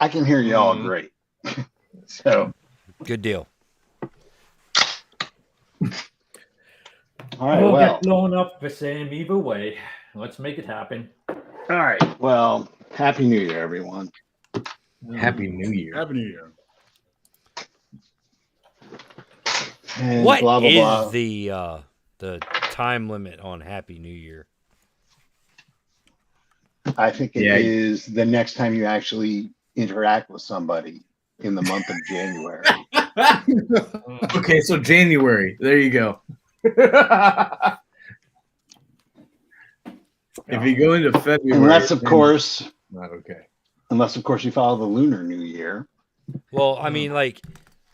I can hear you all great. So, good deal. All right, We'll get blown up the same either way. Let's make it happen. All right. Well, Happy New Year, everyone. Happy New Year. Happy New Year. And what blah, blah, is blah. the time limit on Happy New Year? I think it is the next time you actually interact with somebody in the month of January. Okay, so January. There you go. If you go into February, unless of course you follow the Lunar New Year. Well, I mean, like,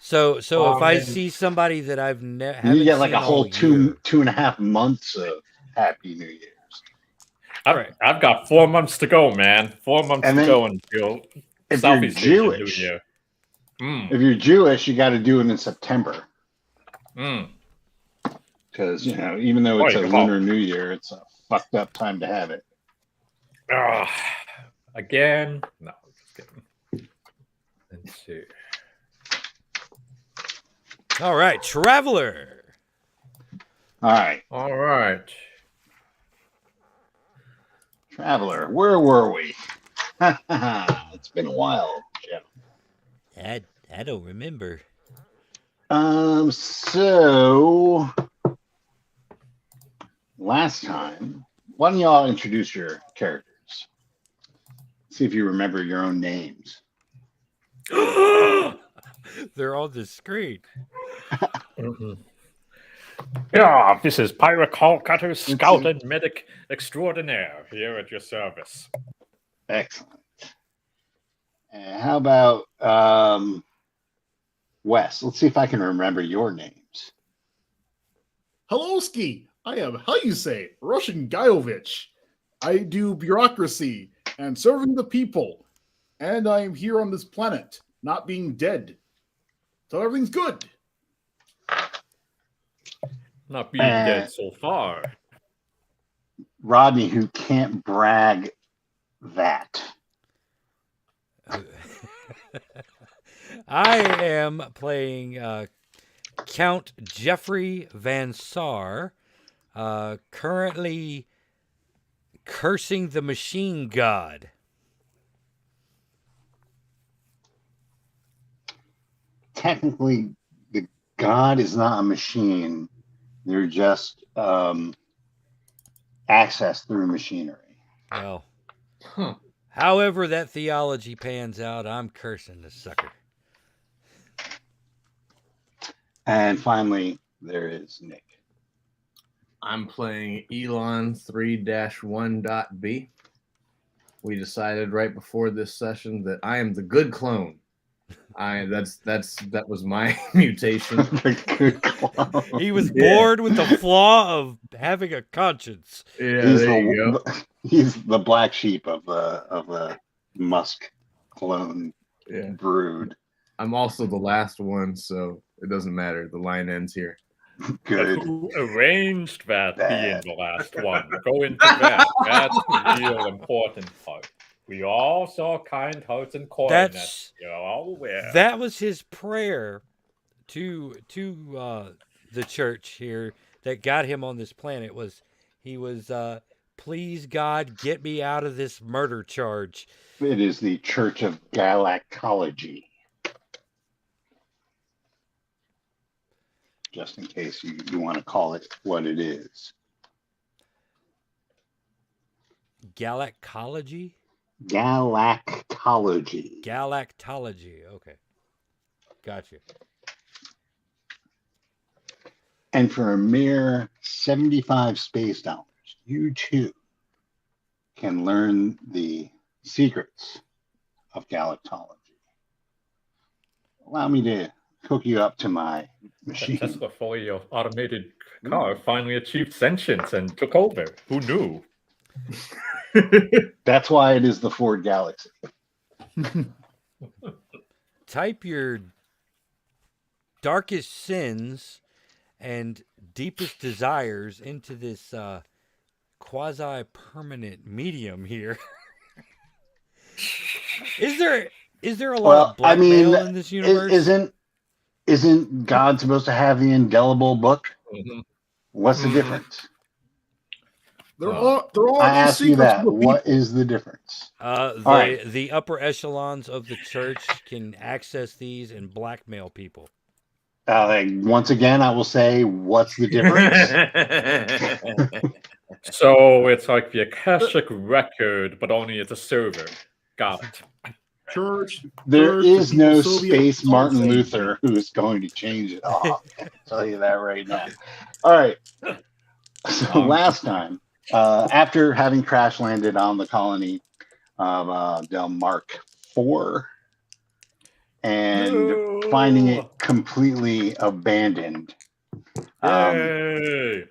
so if I see somebody that I've never, you get like a whole 2.5 months of Happy New Year's. I've got 4 months to go, man. 4 months to go until Southeast Asian New Year. If you're Jewish, you got to do it in September. Because, even though it's a Lunar New Year, it's a fucked up time to have it. Again? No, just kidding. Let's see. All right, Traveler. All right. Traveler, where were we? It's been a while, Jim. I don't remember. So last time, why don't y'all introduce your characters? See if you remember your own names. They're on the screen. Yeah, this is Pirate Call Cutter, Scout and Medic Extraordinaire here at your service. Excellent. And how about Wes? Let's see if I can remember your names. Hello, Ski. I am, how you say, Russian Guyovich. I do bureaucracy and serving the people. And I am here on this planet, not being dead. So everything's good. Not being dead so far. Rodney, who can't brag that. I am playing Count Jeffrey Van Saar, currently cursing the machine god. Technically, the god is not a machine. They're just accessed through machinery. Well, however that theology pans out, I'm cursing the sucker. And finally, there is Nick. I'm playing Elon 3-1.B. We decided right before this session that I am the good clone. That was my mutation. He was bored with the flaw of having a conscience. Yeah, there you go. He's the black sheep of a Musk clone brood. I'm also the last one, so it doesn't matter. The line ends here. Good. But who arranged that being the last one? Go into that. That's the real important part. We all saw kind hearts and coins. You're all aware. That was his prayer to the church here that got him on this planet. He was please God, get me out of this murder charge. It is the Church of Galactology. Just in case you want to call it what it is. Galactology? Galactology. Galactology. Okay. Gotcha. And for a mere 75 space dollars, you too can learn the secrets of galactology. Allow me to hook you up to my machine. Tesla fully automated car finally achieved sentience and took over. Who knew? That's why it is the Ford Galaxy. Type your darkest sins and deepest desires into this quasi-permanent medium here. Is there Is there a lot Well, of I mean, blackmail in this universe? isn't God supposed to have the indelible book? Mhm. What's the Mhm. difference? There Oh. are I no ask you secrets that. from the What people. is the difference? All The right. the upper echelons of the church can access these and blackmail people. Once again, I will say, what's the difference? So it's like the Akashic record, but only at a server. Got it. Church, There the is people, no Soviet, space it's all the Martin same. Luther who is going to change it all. I'll tell you that right now. All right. So last time, after having crash landed on the colony of Delmark IV and finding it completely abandoned, Yay!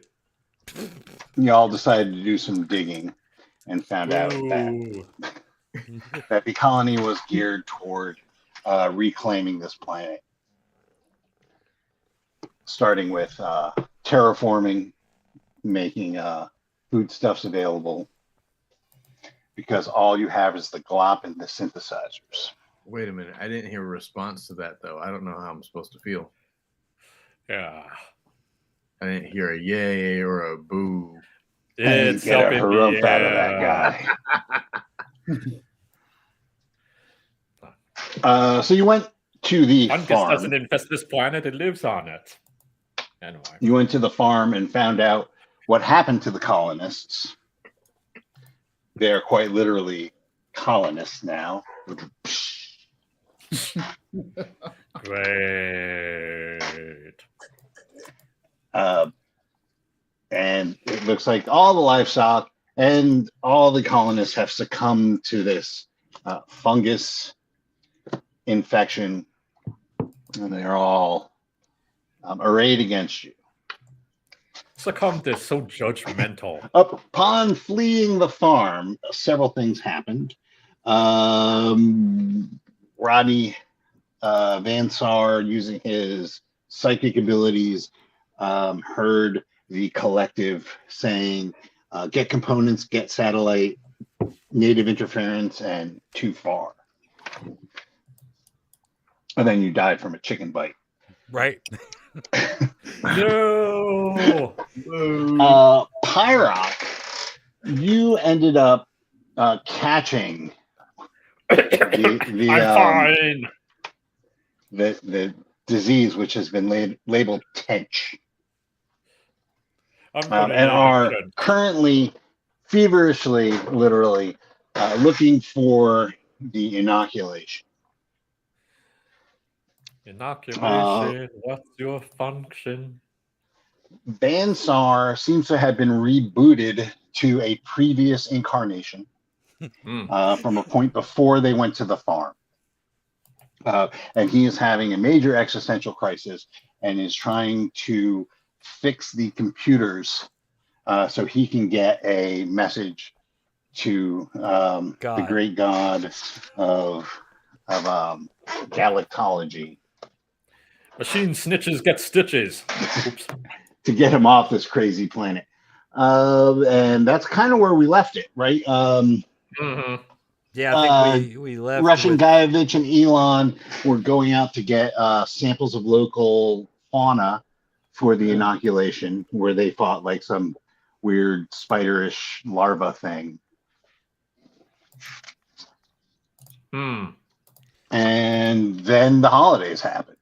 y'all decided to do some digging and found out Ooh. that the colony was geared toward reclaiming this planet, starting with terraforming, making foodstuffs available, because all you have is the glop and the synthesizers. Wait a minute. I didn't hear a response to that, though. I don't know how I'm supposed to feel. Yeah. I didn't hear a yay or a boo. And It's get up a in the harumph out of that guy. So you went to the Fungus farm. doesn't infest this planet, it lives on it. Anyway. You went to the farm and found out what happened to the colonists. They're quite literally colonists now. Great. And it looks like all the livestock and all the colonists have succumbed to this fungus infection, and they're all arrayed against you. Succumbed is so judgmental. Upon fleeing the farm, several things happened. Rodney Vansar, using his psychic abilities, heard the collective saying, get components, get satellite, native interference, and too far. And then you died from a chicken bite. Right. No. Pyrock, you ended up catching I'm fine. the disease, which has been labeled tench, I'm and are currently feverishly, literally, looking for the inoculation. Inoculation, what's your function? Bansar seems to have been rebooted to a previous incarnation from a point before they went to the farm. And he is having a major existential crisis and is trying to fix the computers so he can get a message to the great god of galactology. Machine snitches get stitches. Oops. To get him off this crazy planet. And that's kind of where we left it, right? Yeah, I think we left. Russian Guyevich and Elon were going out to get samples of local fauna for the inoculation, where they fought like some weird spiderish larva thing. And then the holidays happened.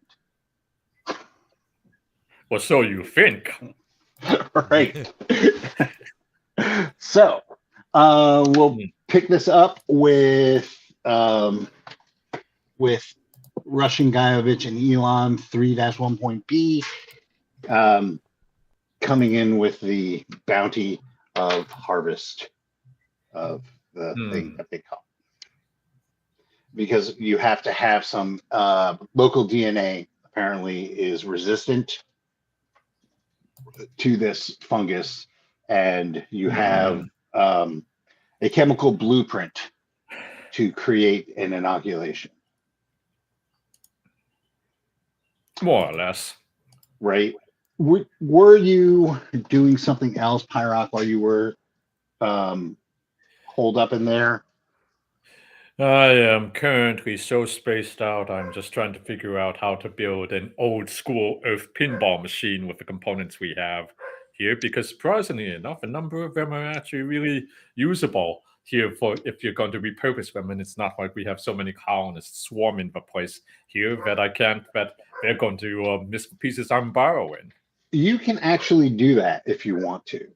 Well, so you think. Right. So we'll pick this up with Russian Guyevich and Elon 3-1.B coming in with the bounty of harvest of the thing that they call. Because you have to have some local DNA apparently is resistant to this fungus, and you have a chemical blueprint to create an inoculation. More or less. Right. Were you doing something else, Pyrock, while you were holed up in there? I am currently so spaced out, I'm just trying to figure out how to build an old school Earth pinball machine with the components we have here, because surprisingly enough, a number of them are actually really usable here for if you're going to repurpose them, and it's not like we have so many colonists swarming the place here that they're going to miss the pieces I'm borrowing. You can actually do that if you want to.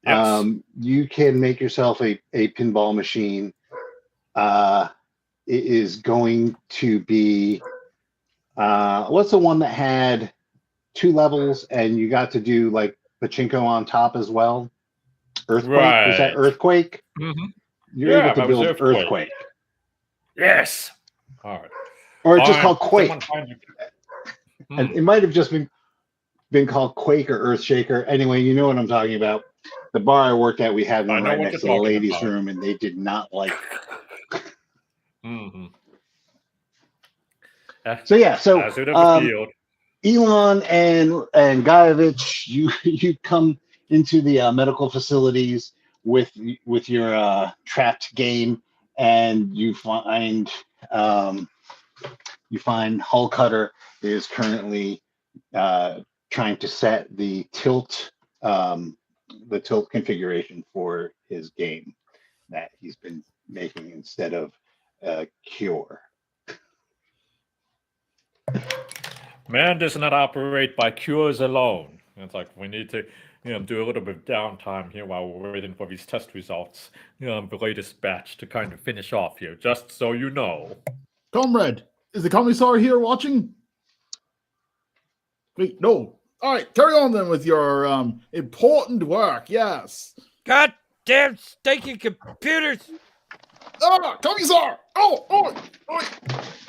Yes. You can make yourself a pinball machine. It is going to be what's the one that had 2 levels and you got to do like pachinko on top as well? Earthquake? Right. Was that Earthquake? Mm-hmm. You're able to build Earthquake. Yes. All right. Or it's just called Quake. Hmm. And it might have just been called Quake or Earthshaker. Anyway, you know what I'm talking about. The bar I worked at, we had one right next to the ladies' room, and they did not like it. Mm-hmm. So yeah, so Elon and Gaiovich, you come into the medical facilities with your trapped game, and you find Hull Cutter is currently trying to set the tilt configuration for his game that he's been making instead of Cure. Man does not operate by cures alone. It's like we need to, do a little bit of downtime here while we're waiting for these test results. The latest batch to kind of finish off here, just so you know. Comrade, is the commissar here watching? Wait, no. All right, carry on then with your important work. Yes. Goddamn stinking computers! Ah, commissar! Oh!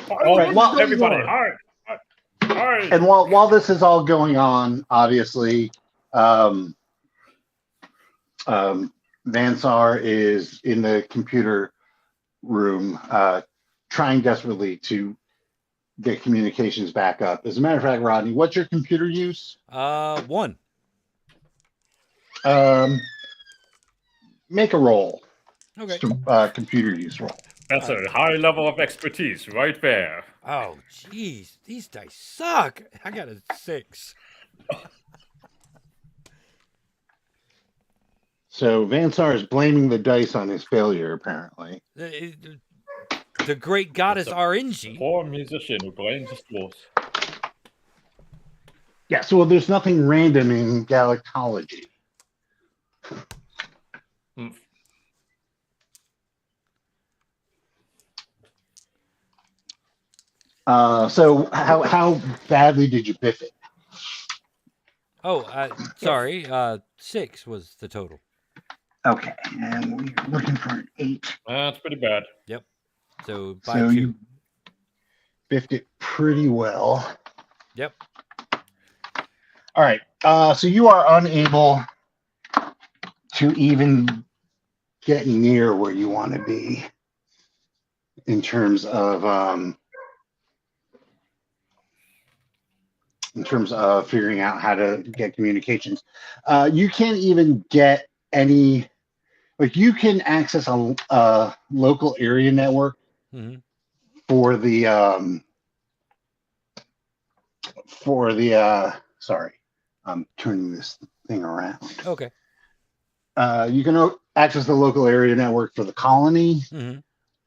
All right, well, everybody, all right. And while this is all going on, obviously, Vansar is in the computer room, trying desperately to get communications back up. As a matter of fact, Rodney, what's your computer use? 1. Make a roll. Okay. Computer use roll. That's a high level of expertise right there. Oh, jeez. These dice suck. I got a 6. So Vansar is blaming the dice on his failure, apparently. The great goddess RNG. Poor musician who blames his tools. Yeah, so there's nothing random in galactology. So how badly did you biff it? Oh, sorry. 6 was the total. Okay, and we're looking for an 8. That's pretty bad. Yep. So by 2. You biffed it pretty well. Yep. All right. So you are unable to even get near where you want to be in terms of figuring out how to get communications. You can't even get any, like you can access a local area network for the sorry, I'm turning this thing around. Okay. You can access the local area network for the colony,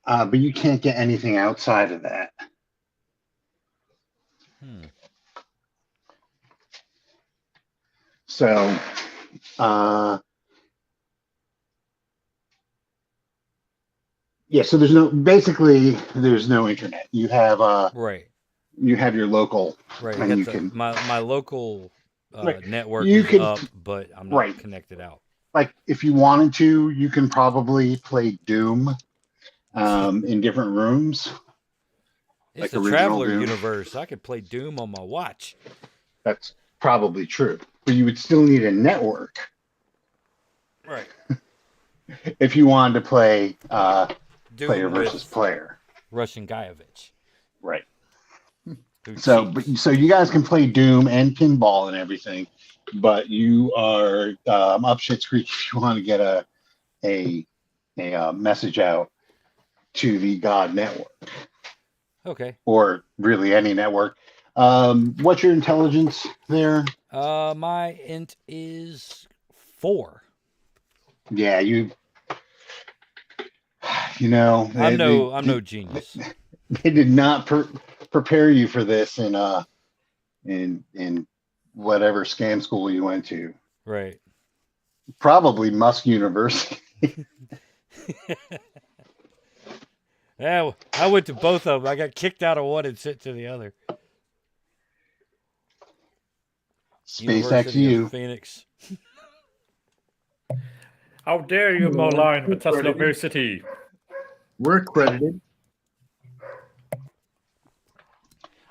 but you can't get anything outside of that. So, yeah. So there's no internet. You have right. You have your local, right. And you can my local network you is can, up, but I'm not connected out. Like if you wanted to, you can probably play Doom in different rooms. It's like the Traveler universe. I could play Doom on my watch. That's probably true, but you would still need a network, right? If you wanted to play player versus player, Russian Gaiovich, right? So you guys can play Doom and pinball and everything, but you are up shit's creek if you want to get a message out to the God network, Okay. or really any network. What's your intelligence there? My int is 4. Yeah, you know, I'm no genius. they did not prepare you for this in whatever scam school you went to. Right. Probably Musk University. Yeah, I went to both of them. I got kicked out of one and sent to the other. SpaceX University U. of Phoenix. How dare you malign the Tesla University? We're accredited.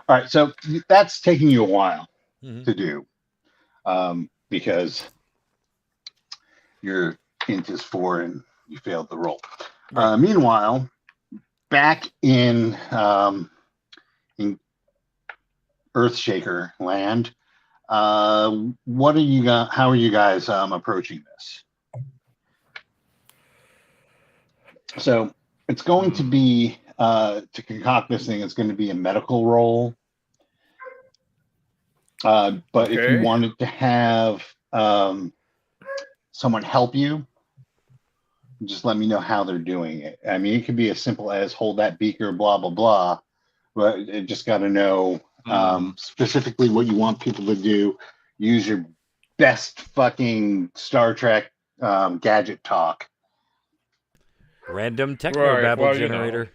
All right, so that's taking you a while Mhm. to do, because your int is 4 and you failed the roll. Right. Meanwhile, back in Earthshaker land, what are you guys? How are you guys approaching this? So it's going to be to concoct this thing. It's going to be a medical roll. But if you Okay. wanted to have someone help you, just let me know how they're doing it. I mean, it could be as simple as hold that beaker, blah, blah, blah. But it just got to know specifically what you want people to do. Use your best fucking Star Trek gadget talk. Random technobabble generator.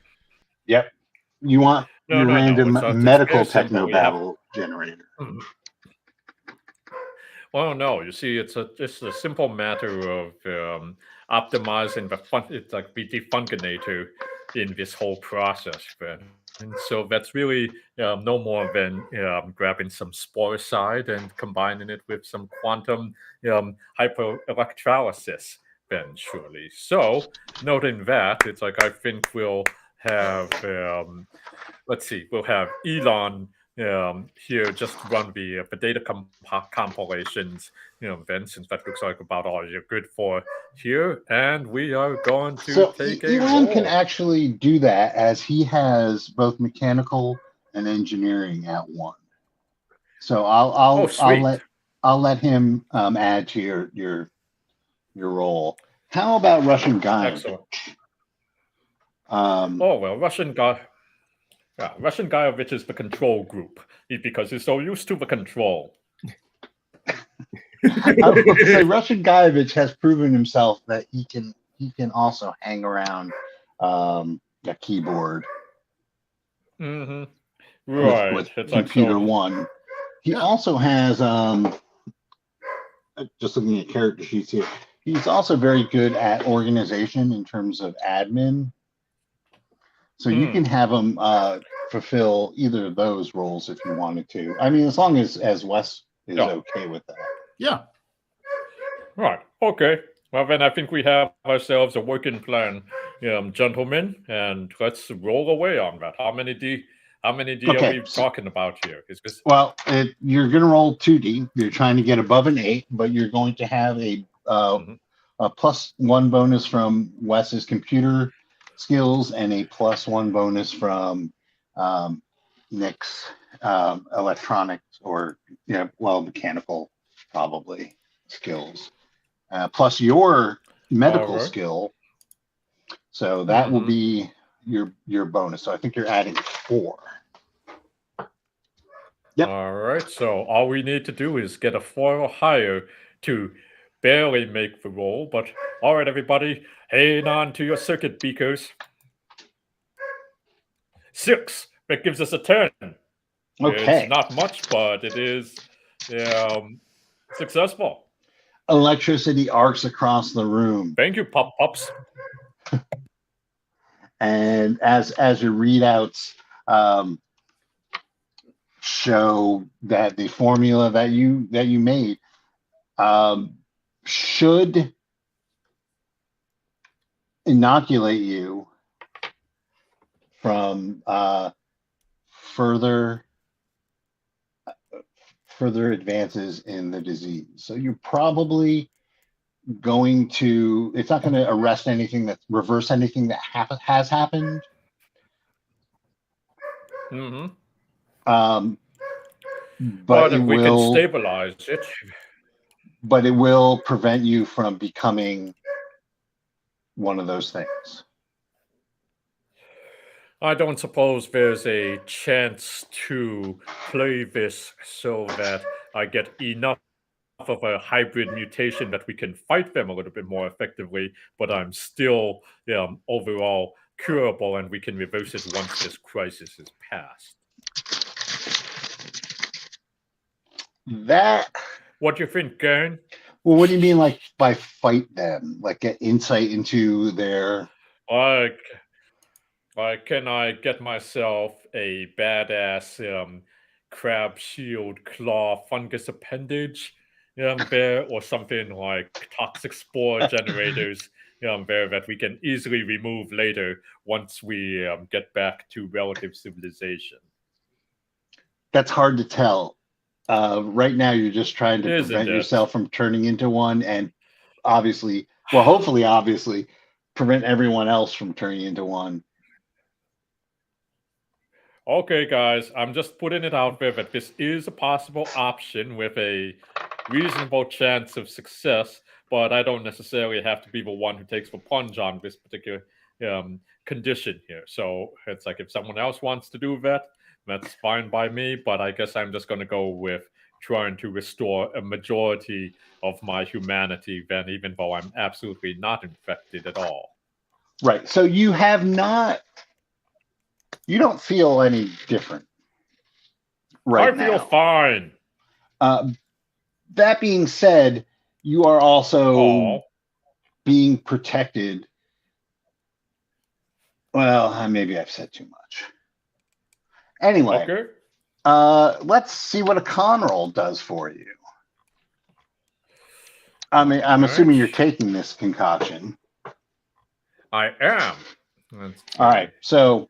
Yep. You want your random medical technobabble generator. Well, no, you see, it's just a simple matter of optimizing the defuncanator in this whole process, and so that's really no more than grabbing some sporocyte and combining it with some quantum hyperelectrolysis, then surely. So, noting that, it's like I think we'll have let's see, we'll have Elon here just run the data compilations, then, since that looks like about all you're good for here, and we are going to take a Elon roll. can actually do that, as he has both mechanical and engineering at one. So I'll let him add to your role. How about Russian guy? Excellent. Russian Guyovich is the control group because he's so used to the control. I would say Russian Guyovich has proven himself that he can also hang around a keyboard Mm-hmm. Right. with It's computer like so, one. He also has just looking at character sheets here. He's also very good at organization in terms of admin. So you can have him fulfill either of those roles if you wanted to. I mean, as long as Wes is okay with that. Yeah. Right. Okay. Well, then I think we have ourselves a working plan, gentlemen, and let's roll away on that. How many D are we talking about here? Is this... Well, you're going to roll 2D. You're trying to get above an 8, but you're going to have a +1 bonus from Wes's computer skills and a +1 bonus from Nick's electronics or mechanical probably skills, plus your medical skill. So that will be your bonus. So I think you're adding 4. Yep. All right. So all we need to do is get a 4 or higher to barely make the roll. But all right, everybody, hang on to your circuit beakers. 6. That gives us a 10. Okay. It's not much, but it is successful. Electricity arcs across the room. Thank you, Pop-Pops. And as your readouts show that the formula that you made should inoculate you from further advances in the disease. So you're probably going to. It's not going to arrest anything that reverse anything that has happened. Mm-hmm. But it if we can will. stabilize it. But it will prevent you from becoming one of those things. I don't suppose there's a chance to play this so that I get enough of a hybrid mutation that we can fight them a little bit more effectively, but I'm still overall curable and we can reverse it once this crisis is past. That. What do you think, Garen? Well, what do you mean, like by fight them? Like get insight into their. Like, can I get myself a badass crab shield claw fungus appendage there, or something like toxic spore generators there that we can easily remove later once we get back to relative civilization? That's hard to tell. Right now, you're just trying to Isn't prevent it? yourself from turning into one, and obviously, well, hopefully, obviously, prevent everyone else from turning into one. Okay, guys, I'm just putting it out there that this is a possible option with a reasonable chance of success, but I don't necessarily have to be the one who takes the plunge on this particular condition here. So it's like if someone else wants to do that, that's fine by me, but I guess I'm just going to go with trying to restore a majority of my humanity then, even though I'm absolutely not infected at all. Right. So you have not. You don't feel any different right now. I feel fine. That being said, you are also being protected. Well, maybe I've said too much. Anyway, okay. Let's see what a con roll does for you. I'm assuming you're taking this concoction. I am. All right, so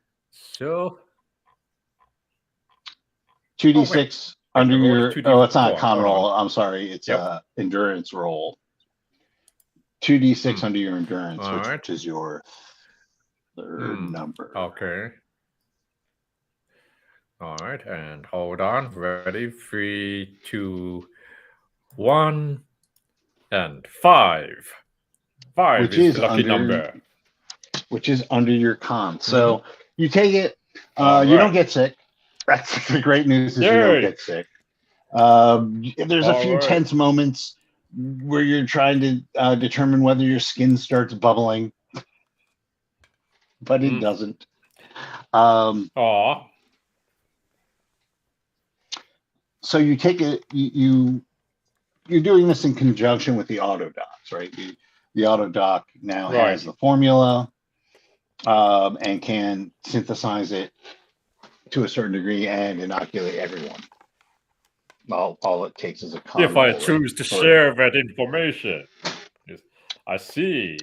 2d6 under your. Oh, it's not a con roll. I'm sorry, it's a endurance roll. 2d6 under your endurance, which is your third number. Okay. All right, and hold on. Ready? 3, 2, 1, and 5. 5 which is the lucky number. Which is under your con. So you take it. You don't get sick. That's the great news. Is you don't get sick. There's a few tense moments where you're trying to determine whether your skin starts bubbling, but it doesn't. So you take it. You're doing this in conjunction with the auto docs, right? The auto doc now has the formula and can synthesize it to a certain degree and inoculate everyone. All it takes is a con. If I choose to share that information, I see.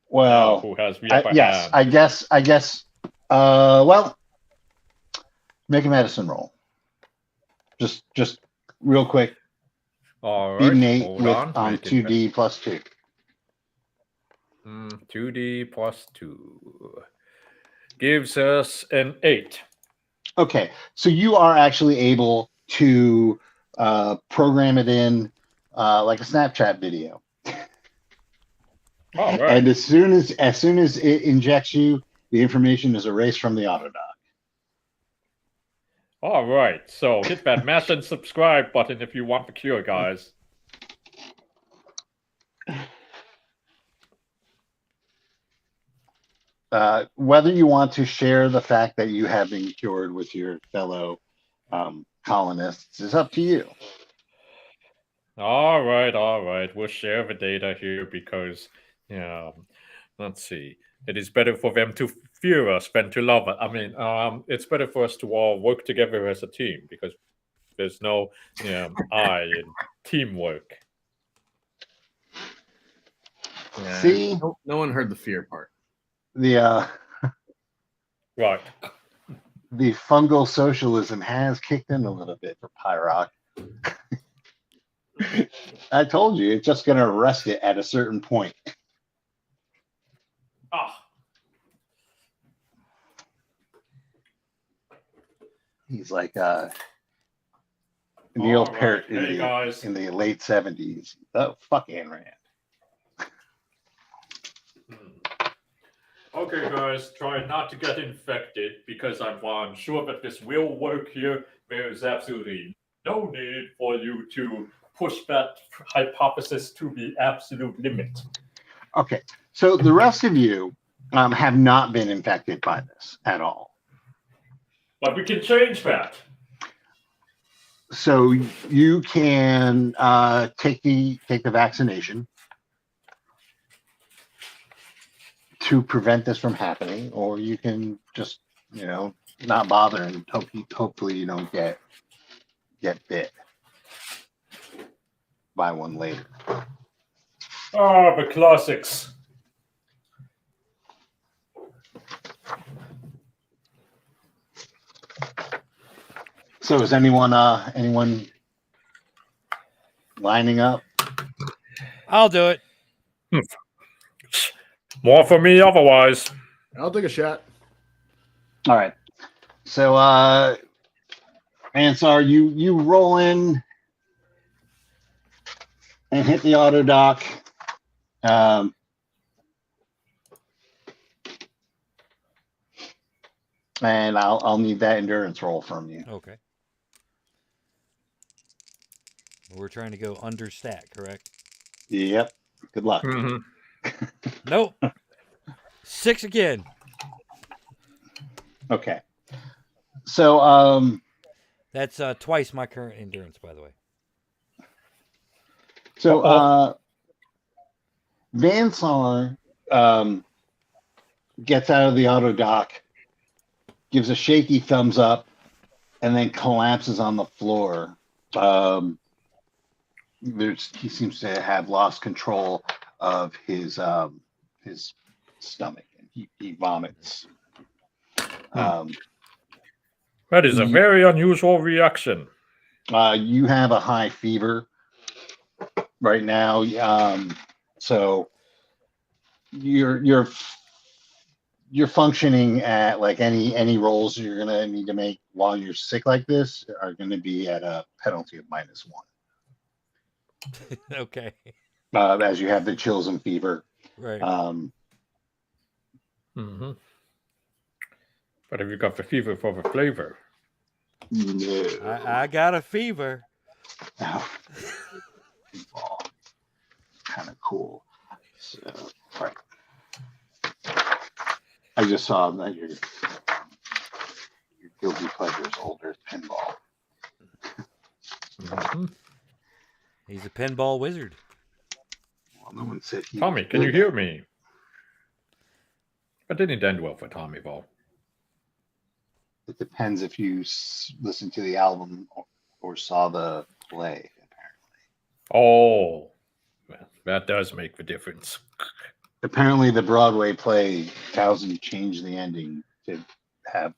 Well, who has the upper hand? Yes, I guess. Well, make a medicine roll. Just real quick. All right. Beat an 8 on 2d plus 2. 2d plus 2 gives us an 8. Okay, so you are actually able to program it in like a Snapchat video. All right. And as soon as it injects you, the information is erased from the autodoc. All right, so hit that mash and subscribe button if you want the cure, guys. Whether you want to share the fact that you have been cured with your fellow colonists is up to you. All right. We'll share the data here because, let's see. It is better for them to fear us than to love us. I mean, it's better for us to all work together as a team because there's no I in teamwork. Yeah, See? No one heard the fear part. The right. The fungal socialism has kicked in a little bit for Pyrock. I told you, it's just going to arrest it at a certain point. Ah. He's like Neil All Peart right. Hey, guys. in the late 70s. Oh, fuck Ayn Rand. Okay, guys, try not to get infected because I'm sure that this will work here. There is absolutely no need for you to push that hypothesis to the absolute limit. Okay, so the rest of you have not been infected by this at all. But we can change that. So you can take the vaccination to prevent this from happening, or you can just not bother and hopefully you don't get bit by one later. Ah, the classics. So is anyone lining up? I'll do it. More for me otherwise. I'll take a shot. All right. So Ansar, you roll in and hit the auto dock. And I'll need that endurance roll from you. Okay. We're trying to go under stat, correct? Yep. Good luck. Mm-hmm. Nope. 6 again. Okay. So That's twice my current endurance, by the way. So Vansar gets out of the auto dock, gives a shaky thumbs up, and then collapses on the floor. He seems to have lost control of his stomach, and he vomits. That is a very unusual reaction. You have a high fever right now, so you're functioning at like any rolls you're gonna need to make while you're sick like this are gonna be at a penalty of -1. Okay. As you have the chills and fever. Right. Mm-hmm. But have you got the fever for the flavor? No. I got a fever. Oh. Kind of cool. So, right. I just saw that your guilty pleasure is older pinball. Mm-hmm. He's a pinball wizard. Well, no one said he. Tommy, can you hear me? That didn't end well for Tommy, though. It depends if you listen to the album or saw the play, apparently. Oh, that does make the difference. Apparently, the Broadway play Towson changed the ending to have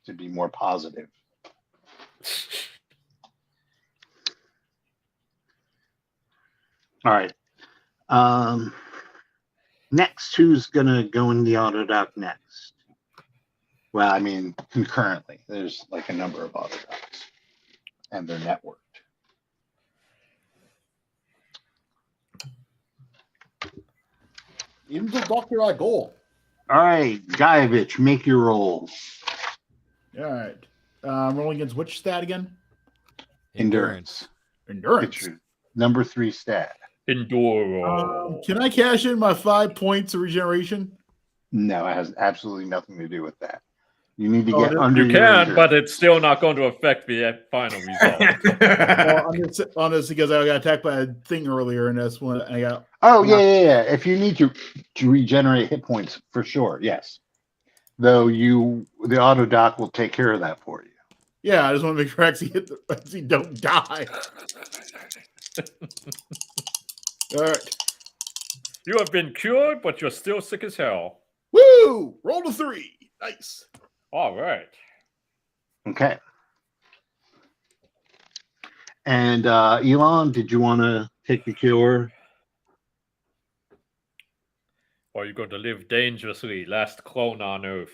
to be more positive. All right. Next, who's gonna go in the auto dock next? Well, I mean, concurrently. There's like a number of auto docks, and they're networked. Into the doctor I go. All right, Guyevich, make your roll. All right. Rolling against which stat again? Endurance. Endurance. Get your number 3 stat. Enduro. Can I cash in my 5 points of regeneration? No, it has absolutely nothing to do with that. You need to get under You your can, endurance. but it's still not going to affect the final result. Well, on this because I got attacked by a thing earlier, and that's when I got. Oh yeah. If you need to regenerate hit points, for sure, yes. Though the auto dock will take care of that for you. Yeah, I just want to make sure I actually don't die. All right. You have been cured, but you're still sick as hell. Woo! Roll to 3. Nice. All right. Okay. And Elon, did you want to take the cure? Or are you going to live dangerously, last clone on Earth?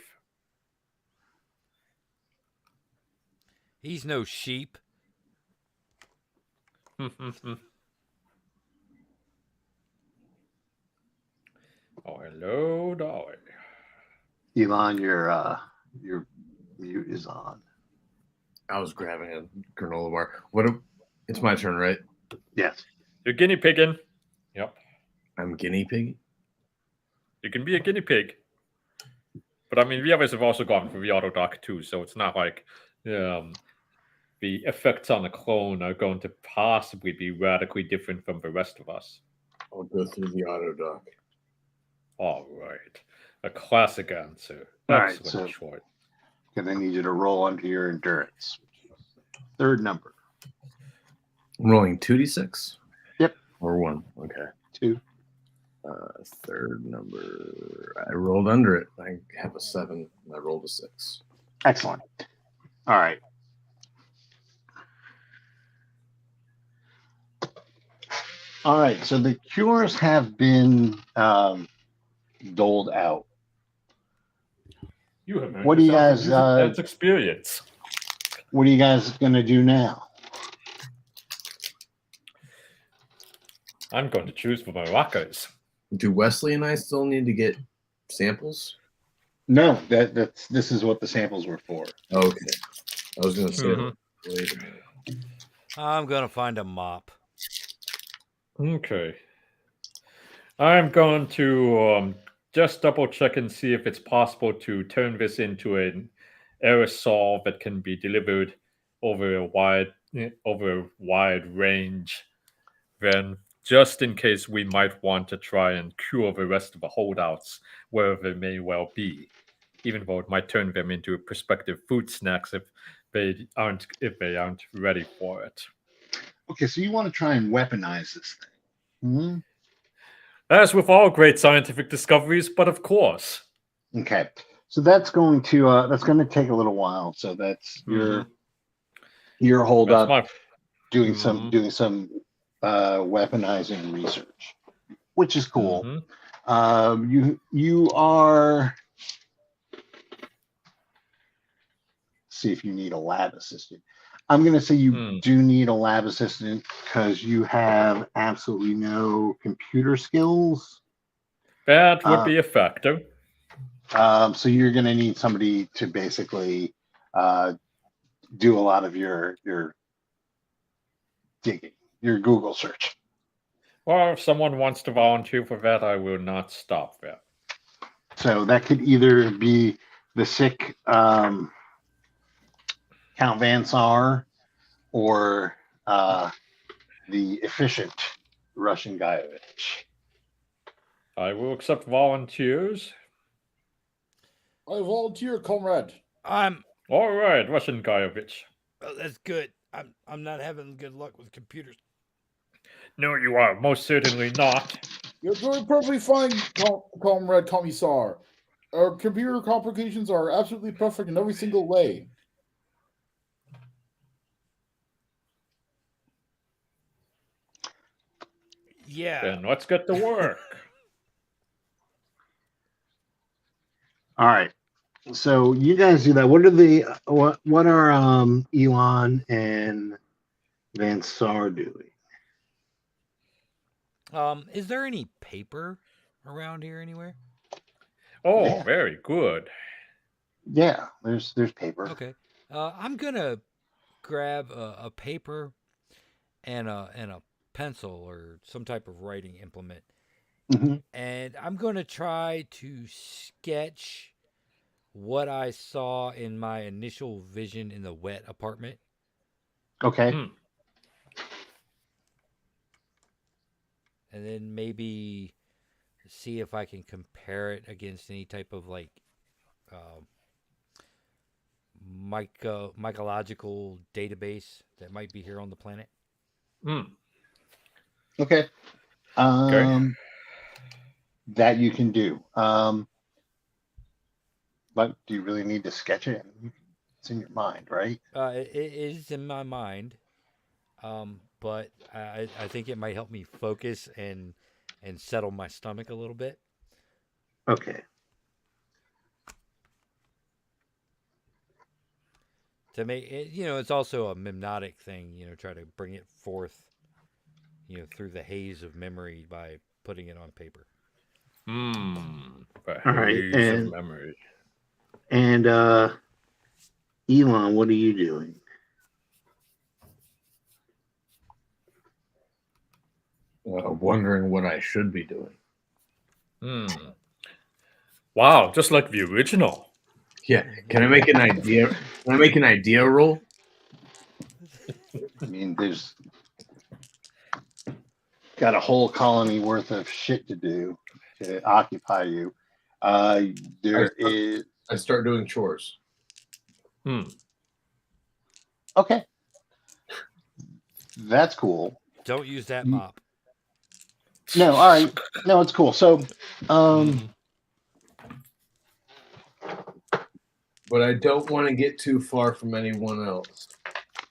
He's no sheep. Oh, hello, Dolly. Elon, your mute is on. I was grabbing a granola bar. It's my turn, right? Yes. You're guinea pigging. Yep. I'm guinea pig. You can be a guinea pig. But I mean, the others have also gone for the autodoc too, so it's not like the effects on a clone are going to possibly be radically different from the rest of us. I'll go through the autodoc. All right. A classic answer. All right, Excellent so- choice. Gonna need you to roll under your endurance. Third number. I'm rolling 2d6? Yep. Or 1. Okay. 2. Third number. I rolled under it. I have a 7. And I rolled a 6. Excellent. All right. All right. So the cures have been doled out. You have What do you guys, that's experience. What are you guys gonna do now? I'm going to choose for my rockers. Do Wesley and I still need to get samples? No, this is what the samples were for. Okay. I was going to say Mhm. that later. I'm gonna find a mop. Okay. I'm going to just double check and see if it's possible to turn this into an aerosol that can be delivered over a wide range. Then, just in case we might want to try and cure the rest of the holdouts wherever they may well be, even though it might turn them into prospective food snacks if they aren't ready for it. Okay, so you want to try and weaponize this thing? Hmm? As with all great scientific discoveries, but of course. Okay, so that's going to take a little while. So that's your hold That's up my doing some weaponizing research, which is cool. You are. See if you need a lab assistant. I'm going to say you do need a lab assistant because you have absolutely no computer skills. That would be a factor. So you're going to need somebody to basically do a lot of your digging, your Google search. Well, if someone wants to volunteer for that, I will not stop that. So that could either be the sick Count Van Sar or the efficient Russian Guyovich. I will accept volunteers. I volunteer, comrade. I'm. All right, Russian Guyovich. Oh, that's good. I'm not having good luck with computers. No, you are most certainly not. You're doing perfectly fine, comrade Commissar. Our computer complications are absolutely perfect in every single way. Yeah. Then let's get to work. All right. So you guys do that. What are Elon and Van Sar doing? Is there any paper around here anywhere? Oh, Yeah. very good. Yeah, there's paper. Okay. I'm gonna grab a paper and a pencil or some type of writing implement, and I'm gonna try to sketch what I saw in my initial vision in the wet apartment. Okay. And then maybe see if I can compare it against any type of like mycological database that might be here on the planet. Okay. That you can do. But do you really need to sketch it? It's in your mind, right? It is in my mind. but I think it might help me focus and settle my stomach a little bit. Okay. To make it, it's also a mnemonic thing. Try to bring it forth, through the haze of memory by putting it on paper. The All right, haze of memory. And Elon, what are you doing? Wondering what I should be doing. Wow, just like the original. Yeah. Can I make an idea? Can I make an idea roll? I mean, there's got a whole colony worth of shit to do to occupy you. There is. I start doing chores. Okay. That's cool. Don't use that mop. No, all right. No, it's cool. So, but I don't want to get too far from anyone else.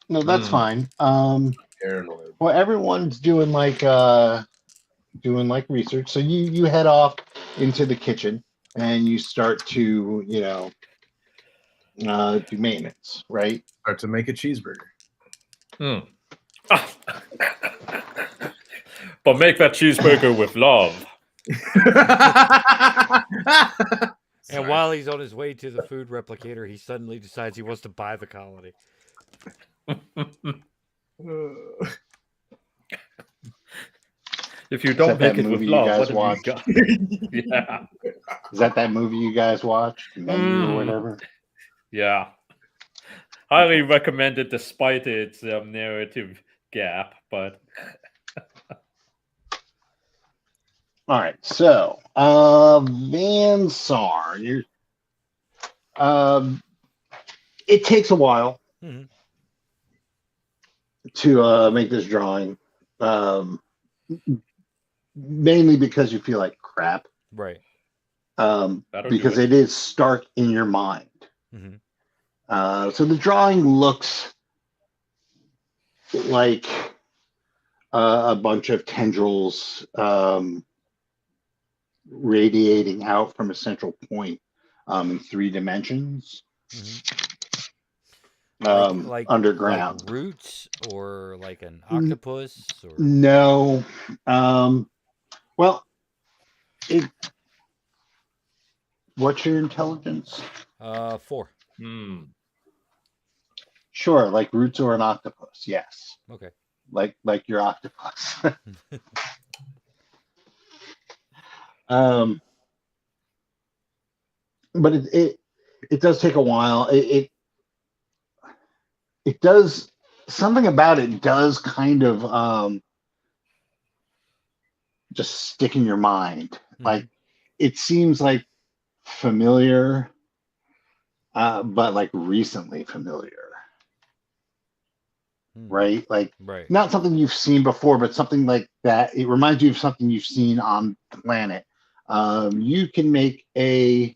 No, that's fine. Paranoid. Well, everyone's doing like research. So you head off into the kitchen and you start to, do maintenance, right? Start to make a cheeseburger. But make that cheeseburger with love. And while he's on his way to the food replicator, he suddenly decides he wants to buy the colony. If you don't make it with love, what have you got? Yeah. Is that movie you guys watched? Menu or whatever? Yeah. Highly recommended despite its narrative gap, but... All right, so Van Sar, it takes a while to make this drawing, mainly because you feel like crap, right? Because it is stark in your mind. So the drawing looks like a bunch of tendrils radiating out from a central point in 3 dimensions, like underground. Like roots or like an octopus? Or... No. Well, what's your intelligence? 4. Sure, like roots or an octopus. Yes. Okay. Like your octopus. But it does take a while. It does, something about it does kind of just stick in your mind. Like it seems like familiar, but like recently familiar. Right? Like not something you've seen before, but something like that. It reminds you of something you've seen on the planet. You can make you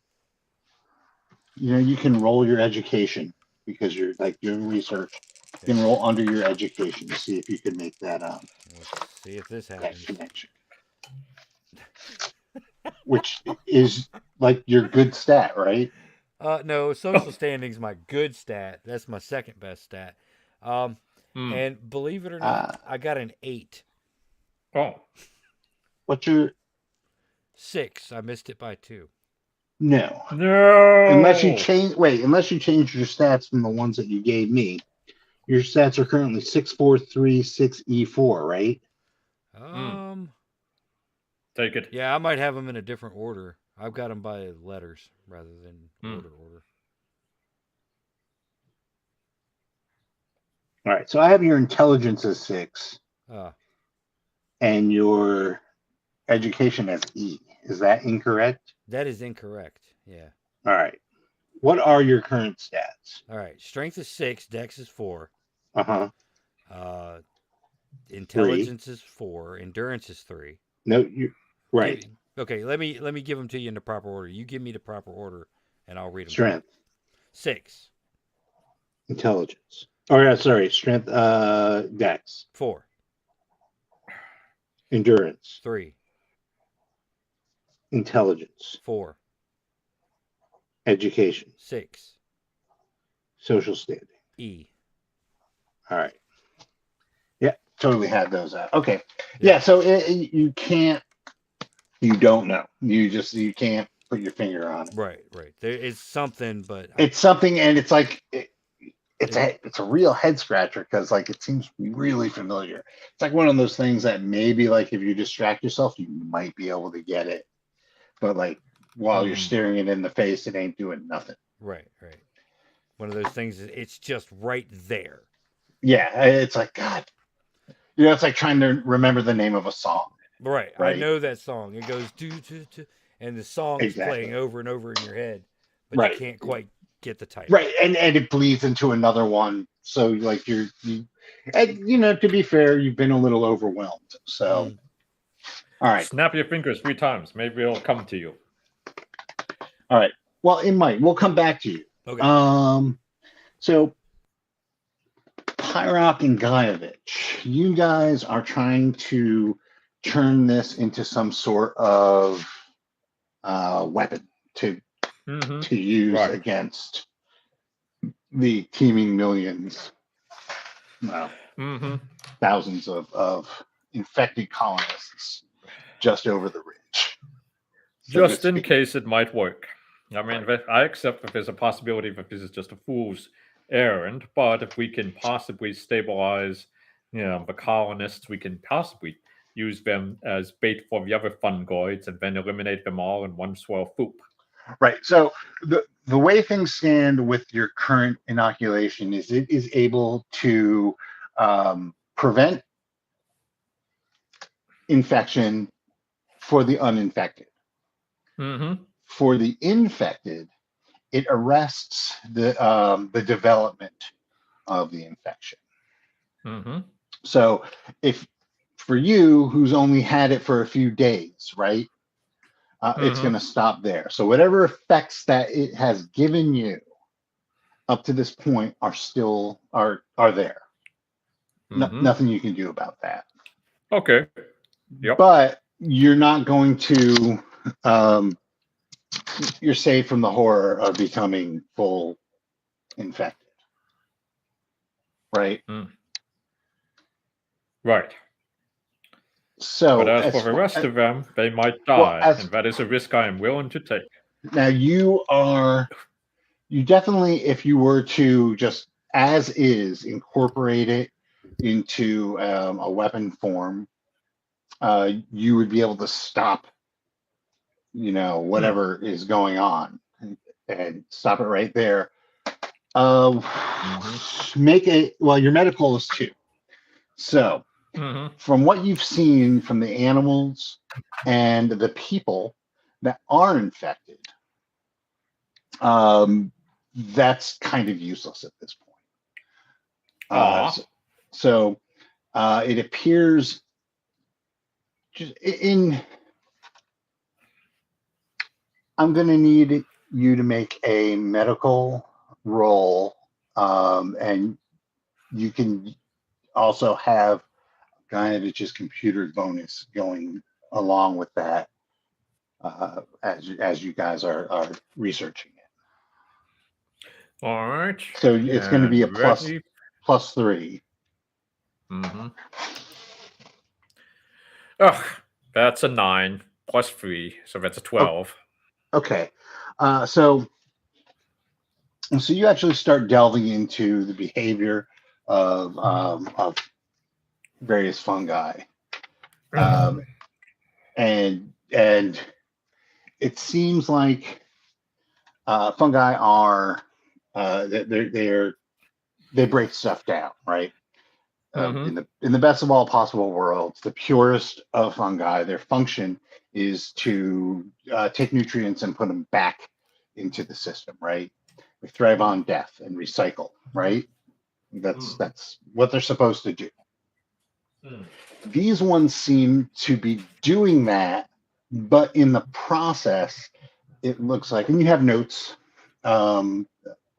can roll your education because you're like doing research. You can roll under your education to see if you can make that Let's see if this happens. connection. Which is like your good stat, right? No, social standing's my good stat. That's my second best stat. And believe it or not, I got an 8. Oh. What's your 6? I missed it by 2. No. Unless you change your stats from the ones that you gave me. Your stats are currently 6, 4, 3, 6, E4, right? Take it. Yeah, I might have them in a different order. I've got them by letters rather than order. All right, so I have your intelligence as 6. And your education as E. Is that incorrect? That is incorrect. Yeah. All right. What are your current stats? All right. Strength is 6. Dex is 4. Intelligence 3. Is 4. Endurance is 3. No, you right. Okay. Let me give them to you in the proper order. You give me the proper order, and I'll read them. Strength. 6. Intelligence. Oh yeah, sorry. Strength, dex, 4, endurance, 3, intelligence, 4, education, 6, social standing. E. All right. Yeah, totally had those out. Okay. Yeah. Yeah, so you can't, you don't know. You can't put your finger on it. Right. There is something, but It's something, and it's like it's a real head scratcher because like it seems really familiar. It's like one of those things that maybe like if you distract yourself, you might be able to get it, but like while you're staring it in the face, it ain't doing nothing. Right. One of those things. It's just right there. Yeah, it's like God. It's like trying to remember the name of a song. Right. I know that song. It goes do, and the song is playing over and over in your head, but you can't quite get the title. Right, and it bleeds into another one. So like and to be fair, you've been a little overwhelmed. So, all right, Snap your fingers 3 times. Maybe it'll come to you. All right. Well, it might. We'll come back to you. Okay. So Pyrock and Gaievich, you guys are trying to turn this into some sort of weapon to use against the teeming millions, thousands of infected colonists just over the ridge. Just in case it might work. I mean, I accept that there's a possibility that this is just a fool's errand, but if we can possibly stabilize, the colonists, we can possibly use them as bait for the other fungoids and then eliminate them all in one swell swoop. Right. So the way things stand with your current inoculation is it is able to prevent infection for the uninfected. For the infected, it arrests the development of the infection. So if for you, who's only had it for a few days, right, it's going to stop there. So whatever effects that it has given you up to this point are still are there. Nothing you can do about that. Okay. Yep. But you're not going to. You're safe from the horror of becoming full infected, right? Right. So, but as for the rest of them, they might die, and that is a risk I am willing to take. Now, you definitely, if you were to just as is incorporate it into a weapon form, you would be able to stop, whatever is going on and stop it right there. Make it, your medical is 2. So, from what you've seen from the animals and the people that are infected, that's kind of useless at this point. So it appears just I'm going to need you to make a medical roll, and you can also have Gaiavich's computer bonus going along with that as you guys are researching it. All right. So it's going to be a plus 3. That's a 9 plus 3, so that's a 12. Okay. So you actually start delving into the behavior of various fungi, and it seems like fungi are they break stuff down, right? In the best of all possible worlds, the purest of fungi, their function is to take nutrients and put them back into the system, right? They thrive on death and recycle, right? That's what they're supposed to do. These ones seem to be doing that, but in the process, it looks like, and you have notes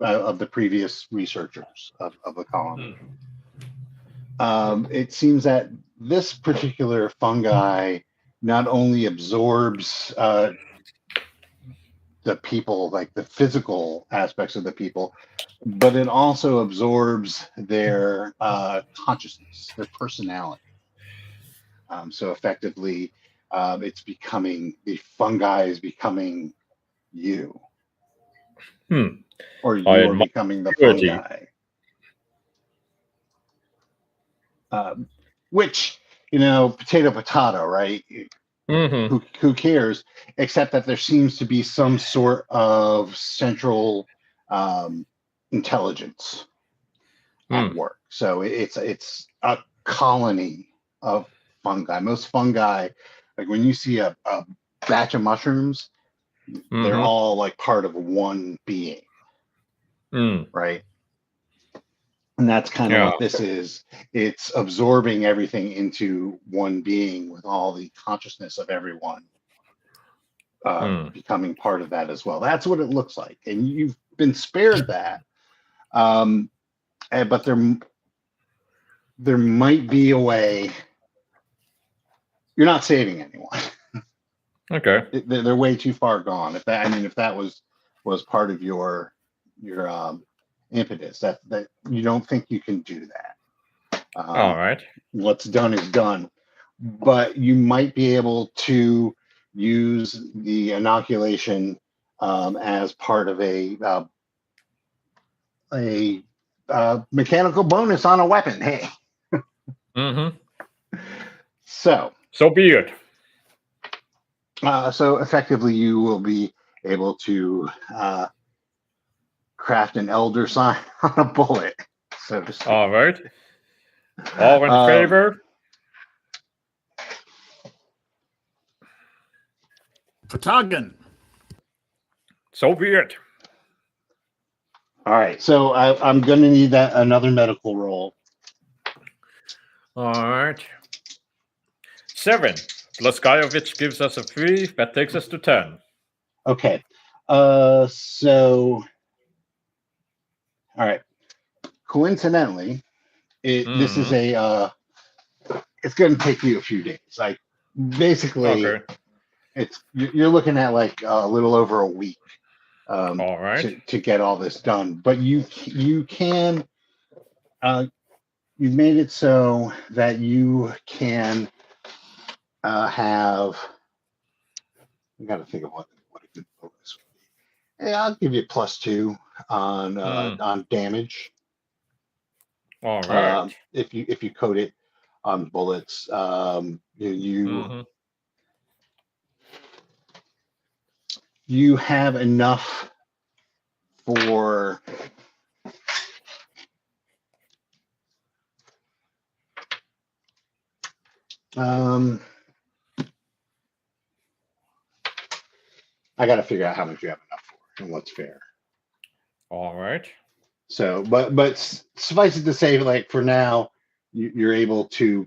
of the previous researchers of the colony. Hmm. It seems that this particular fungi not only absorbs the people, like the physical aspects of the people, but it also absorbs their consciousness, their personality. So effectively, the fungi is becoming you, or I you are admire becoming the purity. fungi. Which, potato, right? Mm-hmm. Who cares? Except that there seems to be some sort of central intelligence at work. So it's a colony of fungi. Most fungi, like when you see a batch of mushrooms, they're all like part of one being, right? And that's kind of Yeah. what this is. It's absorbing everything into one being with all the consciousness of everyone becoming part of that as well. That's what it looks like. And you've been spared that. But there might be a way. You're not saving anyone. Okay. They're way too far gone. If that was part of your impetus, that you don't think you can do that. All right. What's done is done, but you might be able to use the inoculation as part of a mechanical bonus on a weapon. Hey, so be it. So effectively, you will be able to craft an elder sign on a bullet, so to speak. All right. All in favor? Patagon. So be it. All right. So I'm going to need another medical roll. All right. 7. Laskayovich gives us a 3. That takes us to 10. Okay. So, all right. Coincidentally, this is it's going to take you a few days. Like, basically, you're looking at like a little over a week. All right. To get all this done, but you can you've made it so that you can have. I got to think of what a good bonus would be. Yeah, I'll give you +2 on damage. All right. If you code it on bullets, you have enough for I got to figure out how much you have enough for and what's fair. All right. So, but suffice it to say, like for now, you're able to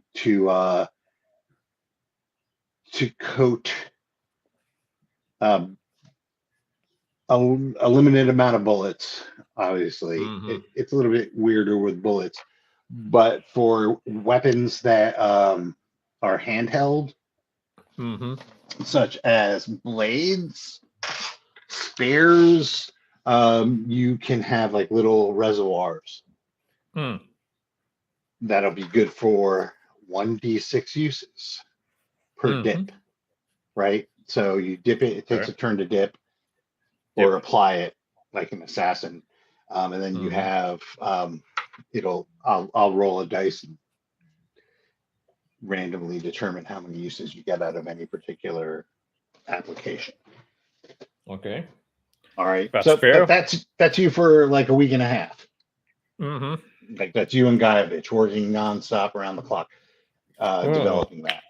coat a limited amount of bullets. Obviously, it's a little bit weirder with bullets, but for weapons that are handheld, such as blades, spears, you can have like little reservoirs that'll be good for 1d6 uses per dip, right? So you dip it, it takes a turn to dip or apply it like an assassin, and then you have I'll roll a dice and randomly determine how many uses you get out of any particular application. Okay. All right. That's so fair. That's you for like a week and a half. Like that's you and Guyovich working nonstop around the clock, developing that.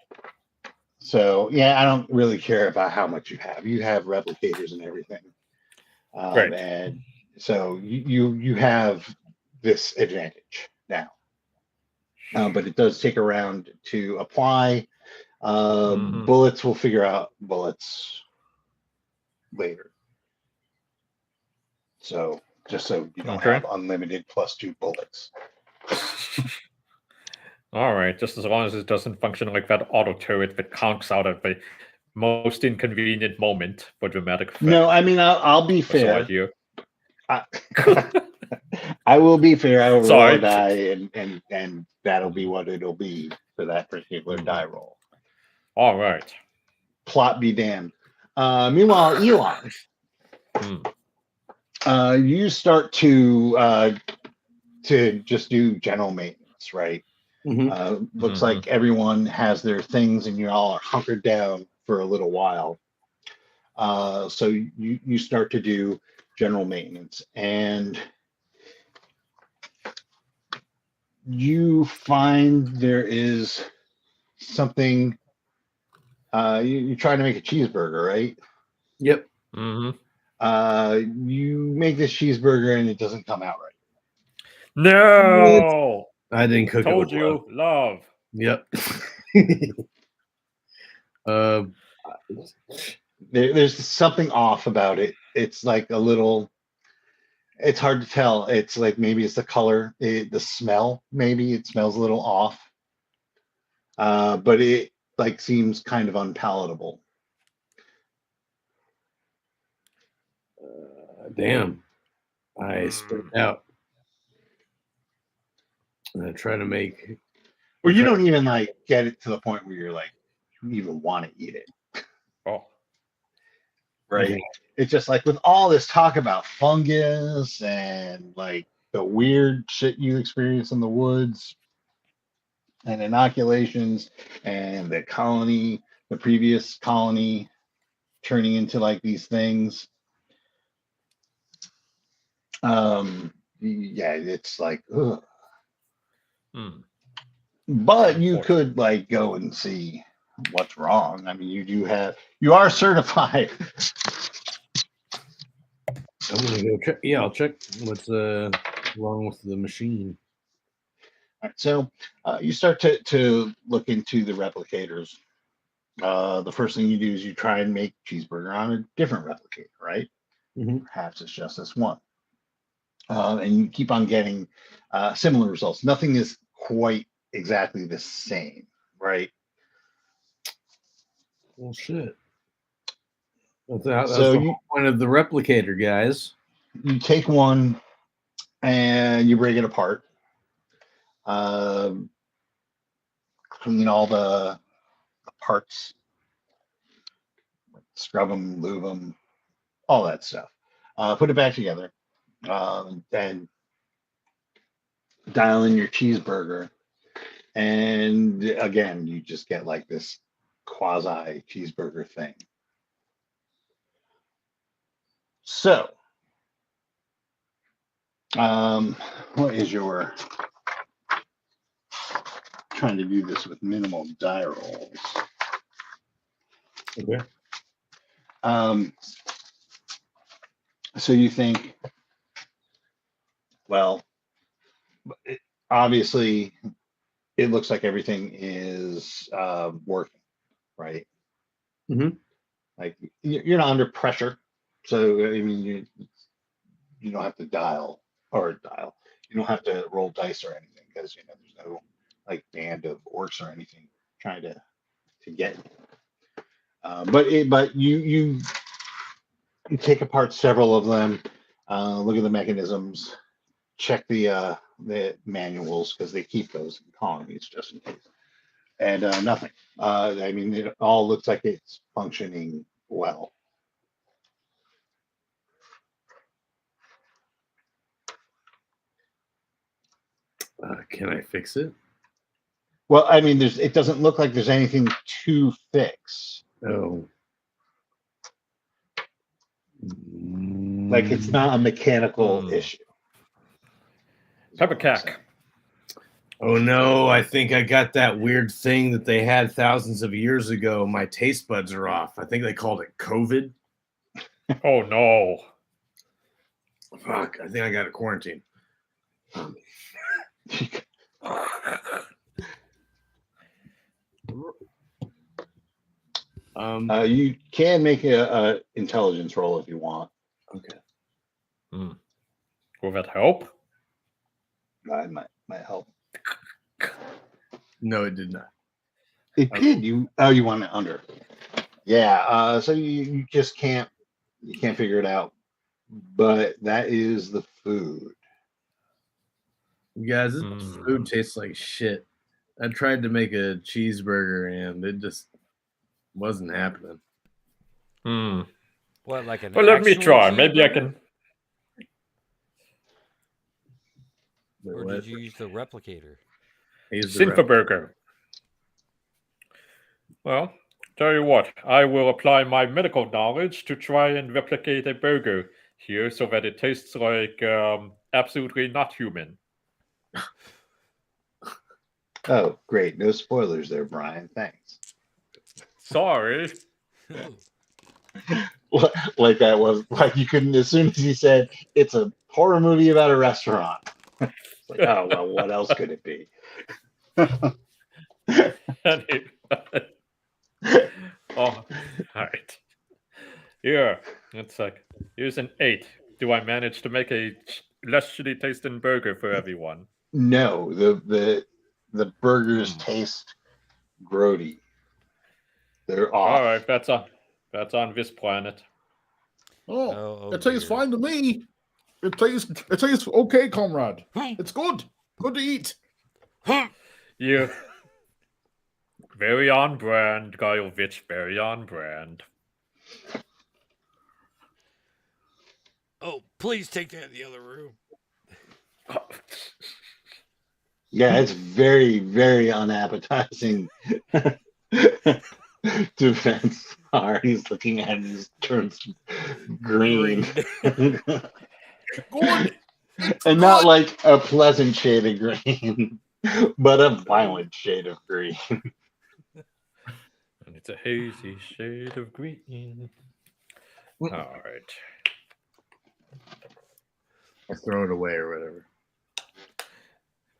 So yeah, I don't really care about how much you have. You have replicators and everything, and so you have this advantage now. But it does take a round to apply. Bullets, we'll figure out bullets later. So just so you don't Okay. have unlimited +2 bullets. All right, just as long as it doesn't function like that auto turret that conks out at the most inconvenient moment for dramatic effect. No, I mean I'll be That's all I fair. hear. I will be fair. I will roll Sorry. a die, and that'll be what it'll be for that particular die roll. All right. Plot be damned. Meanwhile, Elon, you start to just do general maintenance, right? Looks like everyone has their things, and you all are hunkered down for a little while. So you start to do general maintenance, and you find there is something. You're trying to make a cheeseburger, right? Yep. Mm-hmm. You make this cheeseburger and it doesn't come out right. No, I didn't cook told it. With you, love. love. Yep. There's something off about it. It's like a little. It's hard to tell. It's like maybe it's the color, the smell. Maybe it smells a little off. But it like seems kind of unpalatable. Damn. I spit it out. And I try to make. Or you don't even like get it to the point where you're like you even want to eat it. Oh, Right. Okay. It's just like with all this talk about fungus and like the weird shit you experience in the woods and inoculations and the previous colony turning into like these things. Yeah, it's like, ugh. But you could like go and see what's wrong. I mean, you are certified. I'm gonna go check. Yeah, I'll check what's wrong with the machine. All right, so you start to look into the replicators. The first thing you do is you try and make cheeseburger on a different replicator, right? Perhaps it's just this one. And you keep on getting similar results. Nothing is quite exactly the same, right? Well, shit. That's So the whole point of the replicator, guys. You take one and you break it apart. Clean all the parts, scrub them, lube them, all that stuff. Put it back together, and dial in your cheeseburger. And again, you just get like this quasi cheeseburger thing. So, what is your trying to do this with minimal die rolls? Okay. So you think, well, obviously, it looks like everything is working, right? Like you're not under pressure, so I mean you don't have to dial. You don't have to roll dice or anything because there's no like band of orcs or anything trying to get you. But you take apart several of them, look at the mechanisms, check the manuals because they keep those in colonies just in case. And nothing. I mean, it all looks like it's functioning well. Can I fix it? Well, I mean, it doesn't look like there's anything to fix. Oh. Like it's not a mechanical issue. Pepper cack. Oh no, I think I got that weird thing that they had thousands of years ago. My taste buds are off. I think they called it COVID. Oh no. Fuck, I think I got a quarantine. You can make a intelligence roll if you want. Okay. that help? That might help. No, it did not. It did. You want it under. Yeah. So you just can't figure it out. But that is the food. You guys, this Mm. food tastes like shit. I tried to make a cheeseburger and it just wasn't happening. Hmm. What, like an Well, let me actual try. Maybe I cheeseburger? can. Wait, Or what? did you use the replicator? He's the rep- Sinferburger. Well, tell you what, I will apply my medical knowledge to try and replicate a burger here so that it tastes like absolutely not human. Oh, great. No spoilers there, Brian. Thanks. Sorry. Like that was like you couldn't, as soon as he said it's a horror movie about a restaurant. It's like, oh well, what else could it be? Anyway. Oh, all right. Here, it's like, here's an 8. Do I manage to make a less shitty tasting burger for everyone? No, the burgers taste grody. They're off. All right, that's on this planet. Oh, oh it tastes dear. fine to me. It tastes okay, comrade. It's good. Good to eat. You very on brand, Gajovich, very on brand. Oh, please take that in the other room. Yeah, it's very, very unappetizing. To Vince. He's looking at it, he turns green. Good. And not like a pleasant shade of green, but a violent shade of green. And it's a hazy shade of green. All right. Or throw it away or whatever.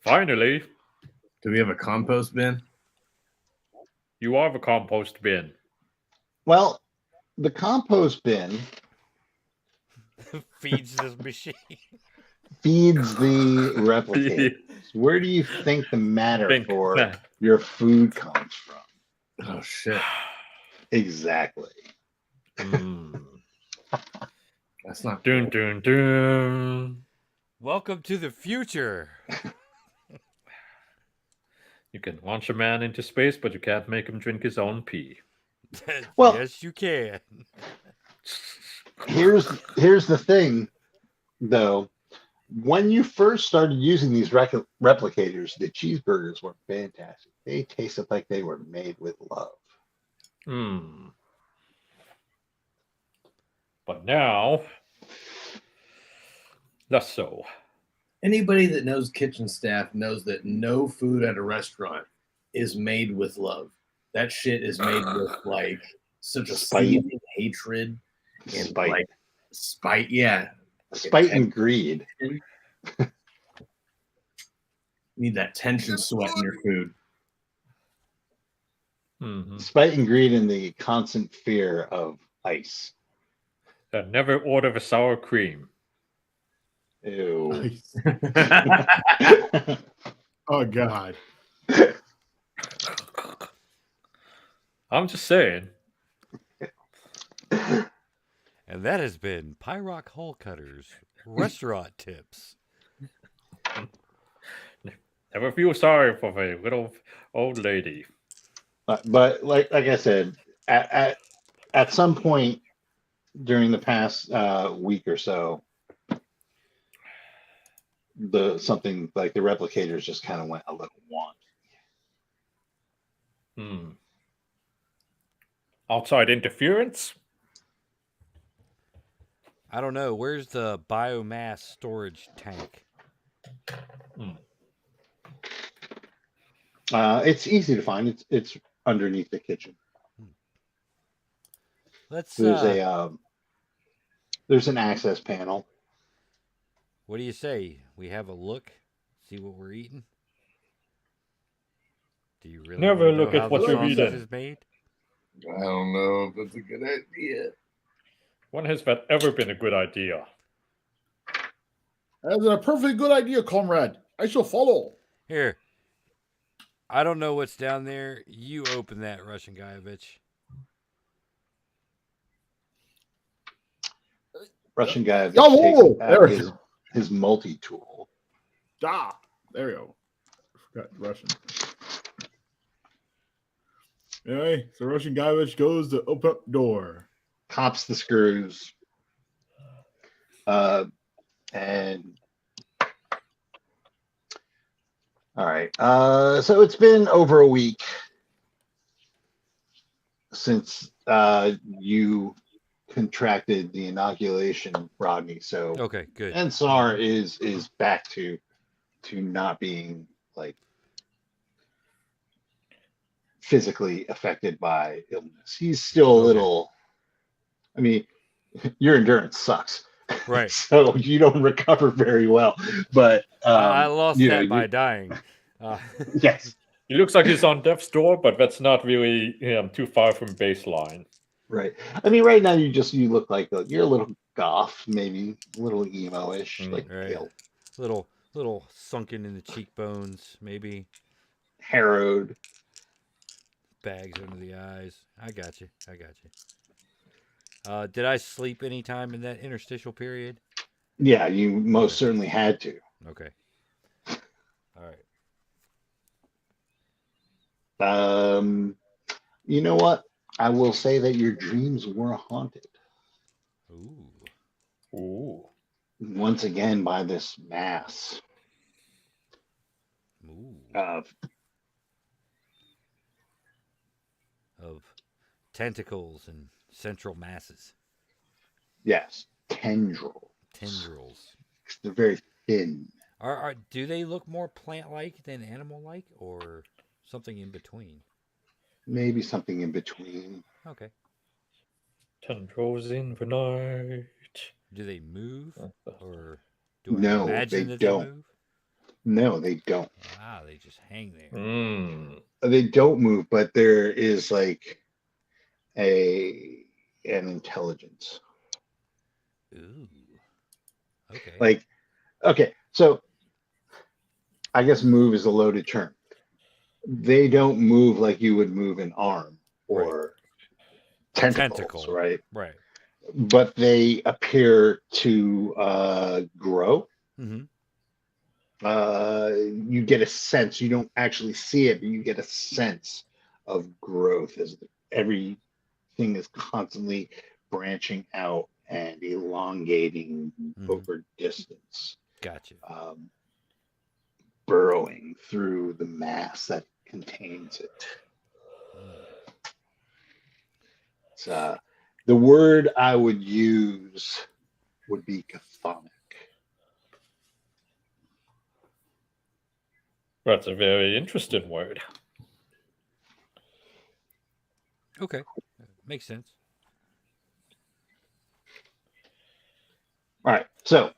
Finally, Do we have a compost bin? you are the compost bin. Well, the compost bin Feeds this machine. feeds the replicators. Where do you think the matter Think. for your food comes from? Oh shit. Exactly. That's not Dun cool. dun dun. Welcome to the future. You can launch a man into space, but you can't make him drink his own pee. Well- yes, you can. Here's the thing, though. When you first started using these replicators, the cheeseburgers were fantastic. They tasted like they were made with love. Hmm. But now, less so. Anybody that knows kitchen staff knows that no food at a restaurant is made with love. That shit is made with like such a Spite. seething hatred and Spite. like spite. Yeah. Spite and greed. Need that tension sweat in your food. Mm-hmm. Spite and greed and the constant fear of ice. Never order the sour cream. Ew. Oh God. I'm just saying. And that has been Pyrock Hole Cutters restaurant tips. Never feel sorry for the little old lady. But like I said, at some point during the past week or so, something like the replicators just kind of went a little wonky. Outside interference? I don't know. Where's the biomass storage tank? It's easy to find. It's underneath the kitchen. Let's. There's an access panel. What do you say? We have a look, see what we're eating. Do you really Never wanna know look at how what the you're sausage eating. is made? I don't know if that's a good idea. When has that ever been a good idea? That's a perfectly good idea, comrade. I shall follow. Here. I don't know what's down there. You open that, Russian Guyevich. Russian guy that Yo, takes there out we go. his multi-tool. Ah, there we go. I forgot Russian. Anyway, so Russian Guyevich goes to open up door. Pops the screws. And all right. So it's been over a week since you contracted the inoculation, Rodney. So Okay, good. Ensar is back to not being like physically affected by illness. He's still a little. I mean, your endurance sucks. Right. So you don't recover very well. But I lost you that know, by dying. yes. He looks like he's on death's door, but that's not really too far from baseline. Right. I mean, right now you look like you're a little goth, maybe a little emo-ish, like Right. pale, Little sunken in the cheekbones, maybe. harrowed. Bags under the eyes. I got you. Did I sleep any time in that interstitial period? Yeah, you most certainly had to. Okay. All right. You know what? I will say that your dreams were haunted. Ooh. Once again by this mass of tentacles and central masses. Yes, tendrils. They're very thin. Do they look more plant-like than animal-like, or something in between? Maybe something in between. Okay. Tendrils in the night. Do they move, or do I No, imagine they that don't. they move? No, they don't. They just hang there. They don't move, but there is like an intelligence. Ooh. Okay. Like, okay, so I guess move is a loaded term. They don't move like you would move an arm or tentacles, right? Right. But they appear to grow. Mm-hmm. You get a sense. You don't actually see it, but you get a sense of growth as everything is constantly branching out and elongating over distance. Gotcha. Burrowing through the mass that contains it. So, the word I would use would be chthonic. That's a very interesting word. Okay. Makes sense. All right. So,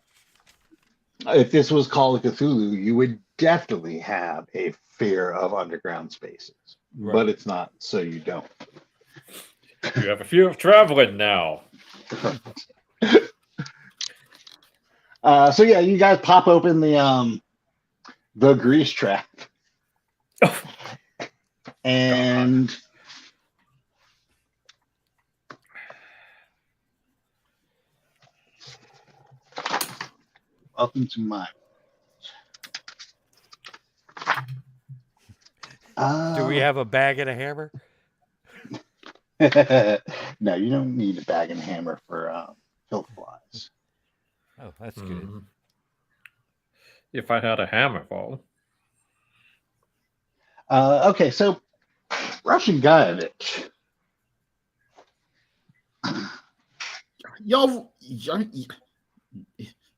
if this was Call of Cthulhu, you would definitely have a fear of underground spaces. Right. But it's not, so you don't. You have a fear of traveling now. So yeah, you guys pop open the grease trap, and welcome to my. Do we have a bag and a hammer? No, you don't need a bag and hammer for filth flies. Oh, that's good. If I had a hammer, though. Okay, so Russian Guyevich.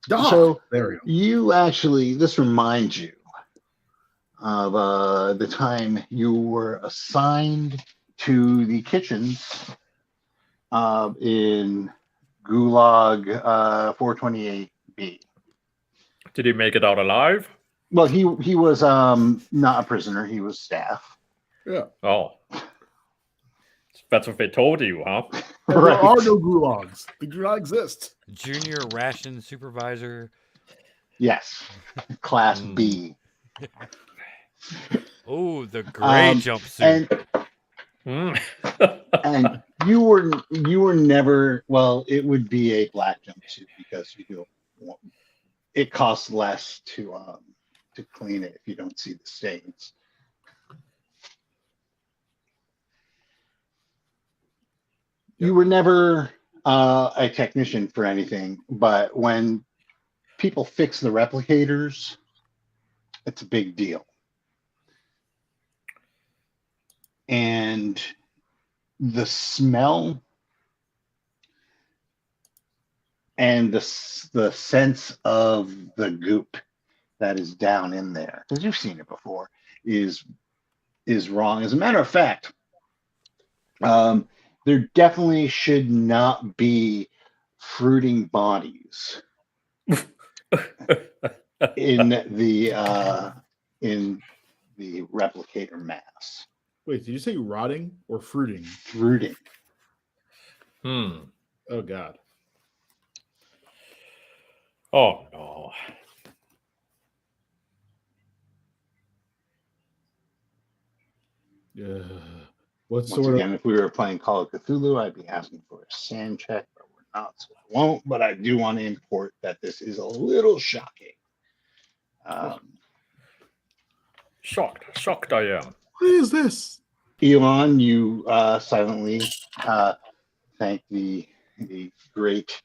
So there we go. You actually, this reminds you of the time you were assigned to the kitchens in Gulag 428B. Did he make it out alive? Well, he was not a prisoner. He was staff. Yeah. Oh. That's what they told you, huh? And Right. there are no gulags. They do not exist. Junior ration supervisor. Yes, Class B. Oh, the gray jumpsuit. And you were never, well, it would be a black jumpsuit because it costs less to clean it if you don't see the stains. You were never a technician for anything, but when people fix the replicators, it's a big deal. And the smell and the sense of the goop that is down in there, because you've seen it before, is wrong. As a matter of fact, there definitely should not be fruiting bodies in the replicator mass. Wait, did you say rotting or fruiting? Fruiting. Oh God. Oh no. What Once sort again, if we were playing Call of Cthulhu, I'd be asking for a sand check, but we're not, so I won't. But I do want to import that this is a little shocking. Shocked I am. What is this? Elon, you silently thank the great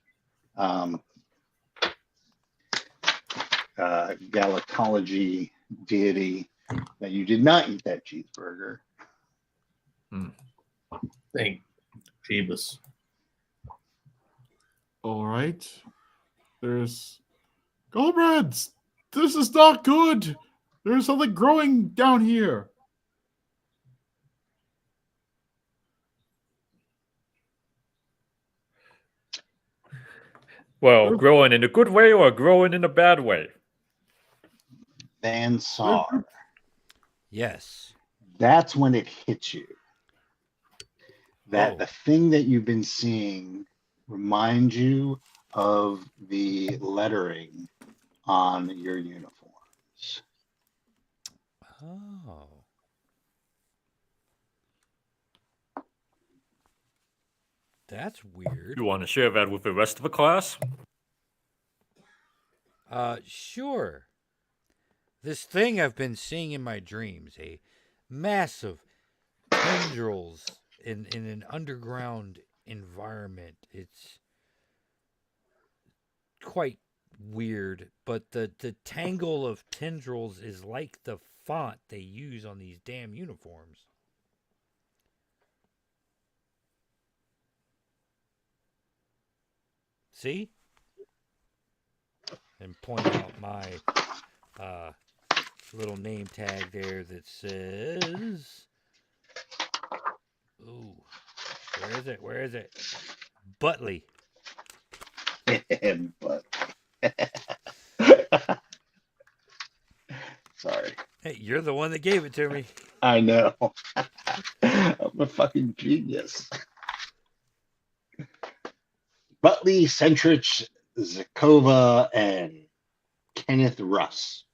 galactology deity that you did not eat that cheeseburger. Thank Jeebus. All right. There's comrades. This is not good. There's something growing down here. Well, growing in a good way or growing in a bad way? Vansar. Yes. That's when it hits you. That the thing that you've been seeing reminds you of the lettering on your uniforms. Oh. That's weird. You want to share that with the rest of the class? Sure. This thing I've been seeing in my dreams, a massive tendrils in an underground environment. It's quite weird, but the tangle of tendrils is like the font they use on these damn uniforms. See? And point out my little name tag there that says, ooh, where is it? Butley. But sorry. Hey, you're the one that gave it to me. I know. I'm a fucking genius. Butley, Centrich, Zakova, and Kenneth Russ.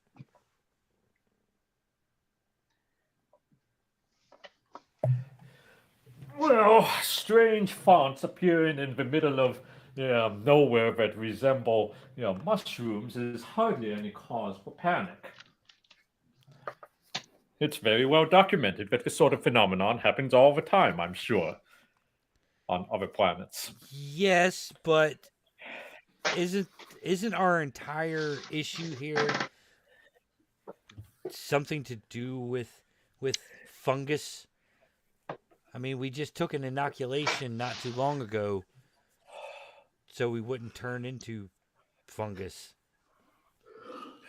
Well, strange fonts appearing in the middle of nowhere that resemble mushrooms is hardly any cause for panic. It's very well documented that this sort of phenomenon happens all the time, I'm sure, on other planets. Yes, but isn't our entire issue here something to do with fungus? I mean, we just took an inoculation not too long ago so we wouldn't turn into fungus.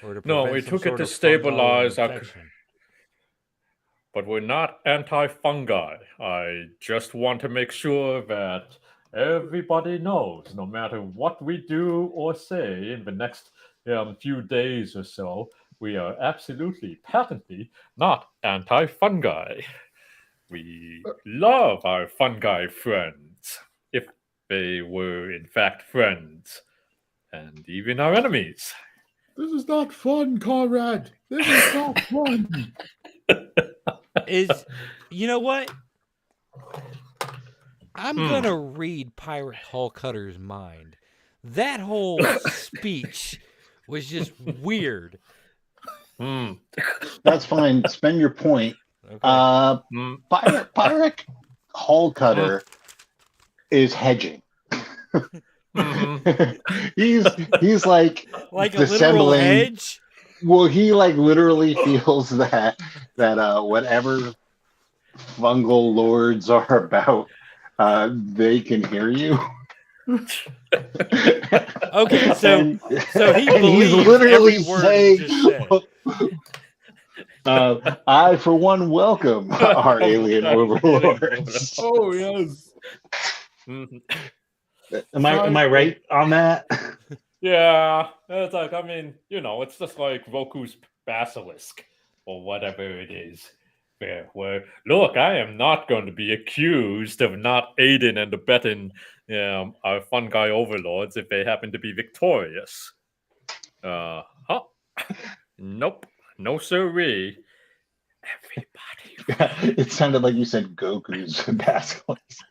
Or to No, we took it to stabilize our... But we're not anti-fungi. I just want to make sure that everybody knows, no matter what we do or say in the next few days or so, we are absolutely, patently not anti-fungi. We love our fungi friends, if they were in fact friends, and even our enemies. This is not fun, Conrad. This is not fun. You know what? I'm gonna read Pirate Hullcutter's mind. That whole speech was just weird. That's fine. Spend your point. Okay. Pirate Hullcutter is hedging. he's like a literal dissembling. hedge. Well, he like literally feels that whatever fungal lords are about, they can hear you. Okay, so he and believes he's literally every word saying, he just said. I for one welcome our alien overlords. Oh yes. Am I right on that? Yeah, it's like, I mean, it's just like Roku's basilisk or whatever it is. Where look, I am not going to be accused of not aiding and abetting our fungi overlords if they happen to be victorious. Nope, no sirree. Everybody. It sounded like you said Goku's basilisk.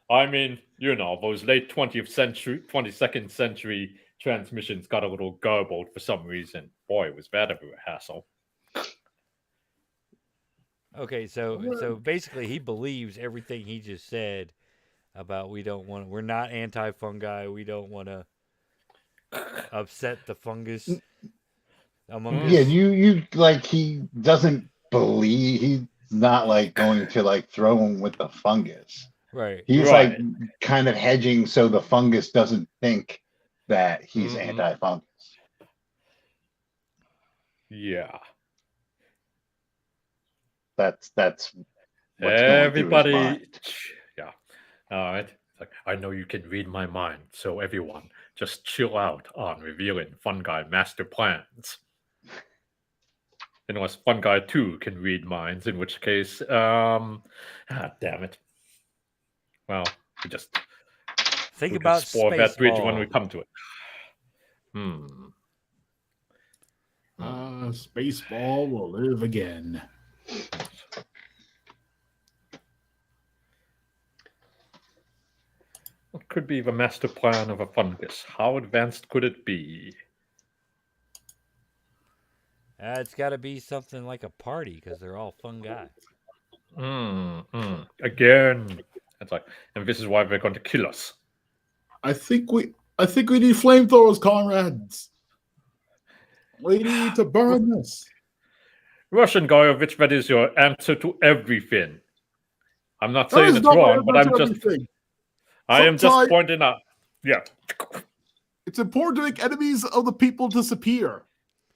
I mean, those late 22nd century transmissions got a little garbled for some reason. Boy, was that ever a hassle. Okay, so basically he believes everything he just said about we're not anti-fungi, we don't want to upset the fungus among us. Yeah, you like he doesn't believe, he's not like going to like throw him with the fungus. Right. He's like kind of hedging so the fungus doesn't think that he's anti-fungus. Yeah. That's what's everybody. Going through his mind. Yeah. All right. Like, I know you can read my mind, so everyone just chill out on revealing fungi master plans. Unless fungi too can read minds, in which case, damn it. Well, we just think about explore that bridge when we come to it. Spaceball will live again. What could be the master plan of a fungus? How advanced could it be? It's got to be something like a party because they're all fungi. Again, it's like, and this is why they're going to kill us. I think we need flamethrowers, comrades. We need to burn this. Russian Guyovich, that is your answer to everything. I'm not saying it's wrong, but I am just pointing out. Yeah. It's important to make enemies of the people disappear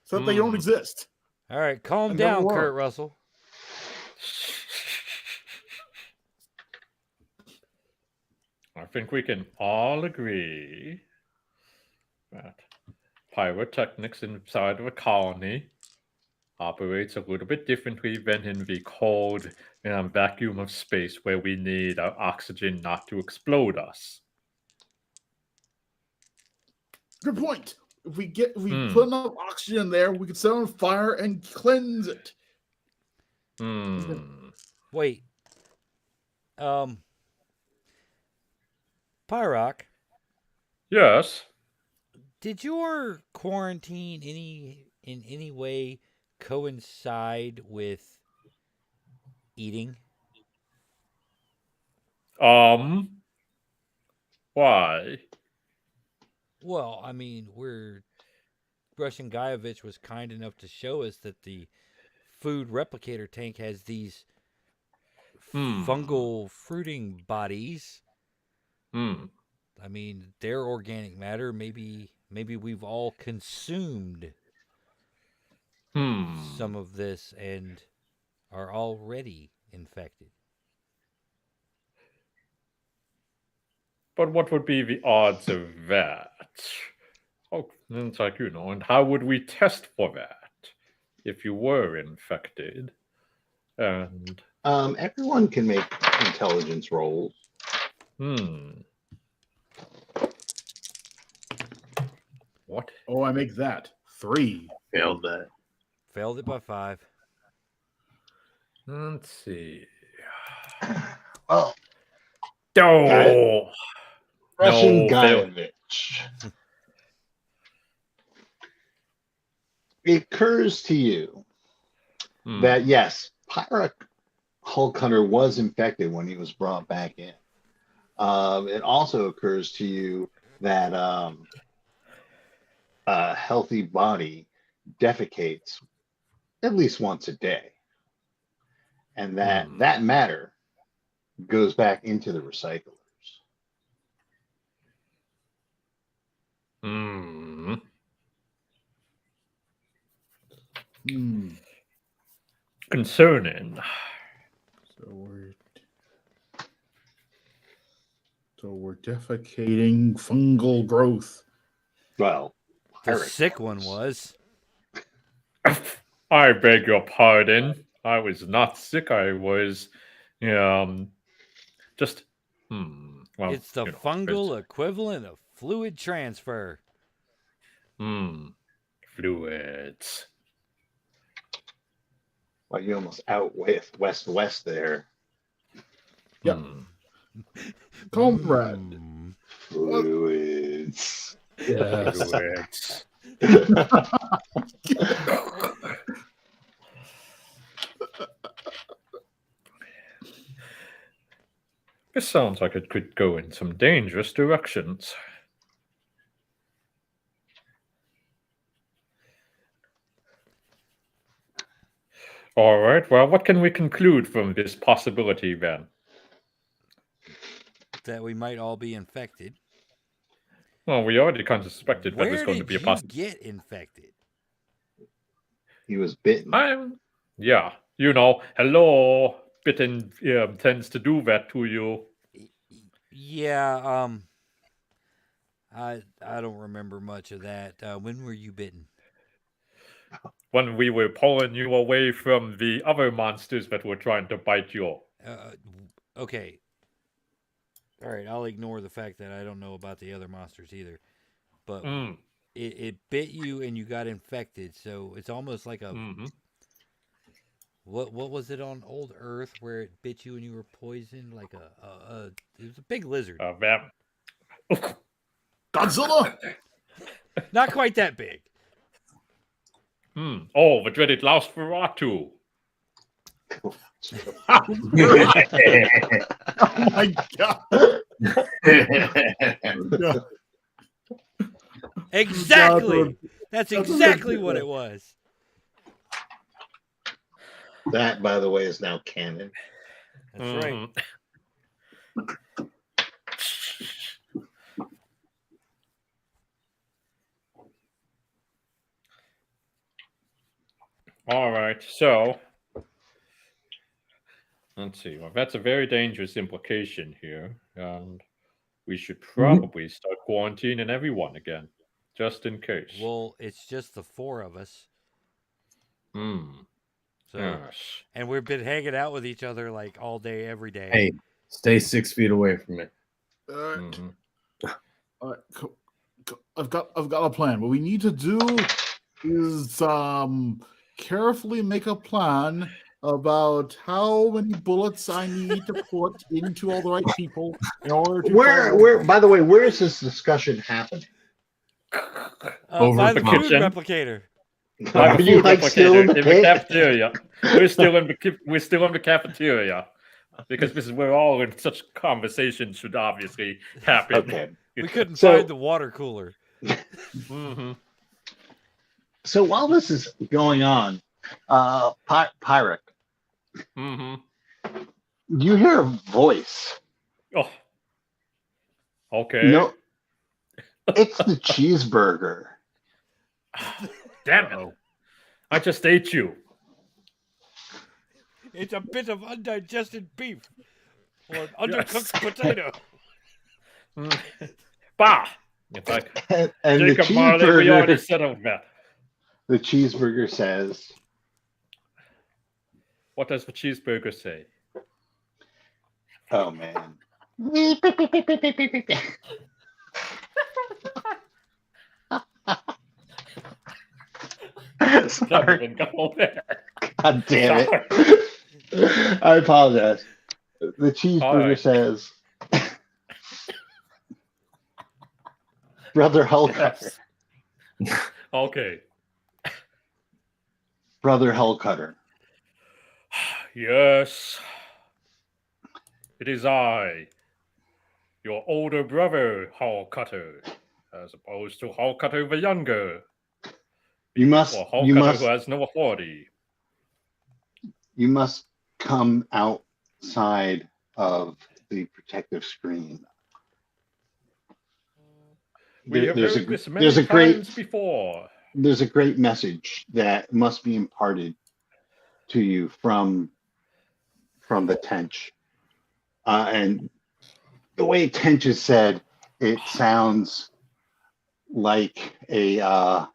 so that they don't exist. All right, calm down, Kurt Russell. I think we can all agree that pyrotechnics inside of a colony operates a little bit differently than in the cold vacuum of space where we need our oxygen not to explode us. Good point. If we put enough oxygen there, we can set on fire and cleanse it. Wait. Pyrock. Yes. Did your quarantine in any way coincide with eating? Why? Well, I mean, Russian Guyovich was kind enough to show us that the food replicator tank has these fungal fruiting bodies. I mean, they're organic matter. Maybe we've all consumed some of this and are already infected. But what would be the odds of that? Oh, it's like, and how would we test for that if you were infected? And everyone can make intelligence rolls. What? Oh, I make that 3. Failed that. Failed it by 5. Let's see. Well, Oh, Russian no, failed. Guyovich. It occurs to you that yes, Pyra Hulk Hunter was infected when he was brought back in. It also occurs to you that a healthy body defecates at least once a day, and that matter goes back into the recyclers. Concerning. So we're defecating fungal growth. Well, The Pyra sick one was. I beg your pardon. I was not sick. I was, just. Well, It's the fungal equivalent of fluid transfer. Fluids. Well, you almost out with West there. Yep. Comrade. Fluids. Yes. Fluids. This sounds like it could go in some dangerous directions. All right, well, what can we conclude from this possibility then? That we might all be infected. Well, we already kind of suspected that there's going to be a possibility. Where did you get infected? He was bitten. Yeah, hello, bitten tends to do that to you. Yeah, I don't remember much of that. When were you bitten? When we were pulling you away from the other monsters that were trying to bite you. Okay. All right, I'll ignore the fact that I don't know about the other monsters either. But it bit you and you got infected, so it's almost like a... What was it on Old Earth where it bit you and you were poisoned? Like it was a big lizard. Godzilla? Not quite that big. Oh, the dreaded Nosferatu. Oh my god. Exactly. That's exactly what it was. That, by the way, is now canon. That's right. All right, so let's see. Well, that's a very dangerous implication here, and we should probably start quarantining everyone again, just in case. Well, it's just the 4 of us. So, yes. And we've been hanging out with each other like all day, every day. Hey, stay 6 feet away from me. All right. I've got a plan. What we need to do is carefully make a plan about how many bullets I need to put into all the right people in order to... Where by the way, where is this discussion happening? Over by the the food kitchen. replicator. By the food still in replicator the in the cafeteria. We're still in the cafeteria because this is where all in such conversation should obviously happen. Okay. We couldn't find the water cooler. So while this is going on, Pyric, you hear a voice. Oh, okay. No, it's the cheeseburger. Damn it! I just ate you. It's a bit of undigested beef or an undercooked potato. Bah! It's like and the Jacob Marley. We already cheeseburger, settled that. the cheeseburger says, What does the cheeseburger say? "Oh man." Can't Sorry. even go there. God damn Sorry. it. I apologize. The cheeseburger Alright. says, Brother Hellcutter. Yes. Okay. Brother Hellcutter. Yes. It is I, your older brother, Hall Cutter, as opposed to Hall Cutter the younger, You must or Hall you Cutter must who has no authority. you must come outside of the protective screen. We have There's heard a this many there's a times great before. there's a great message that must be imparted to you from the Tench. And the way Tench is said, it sounds like a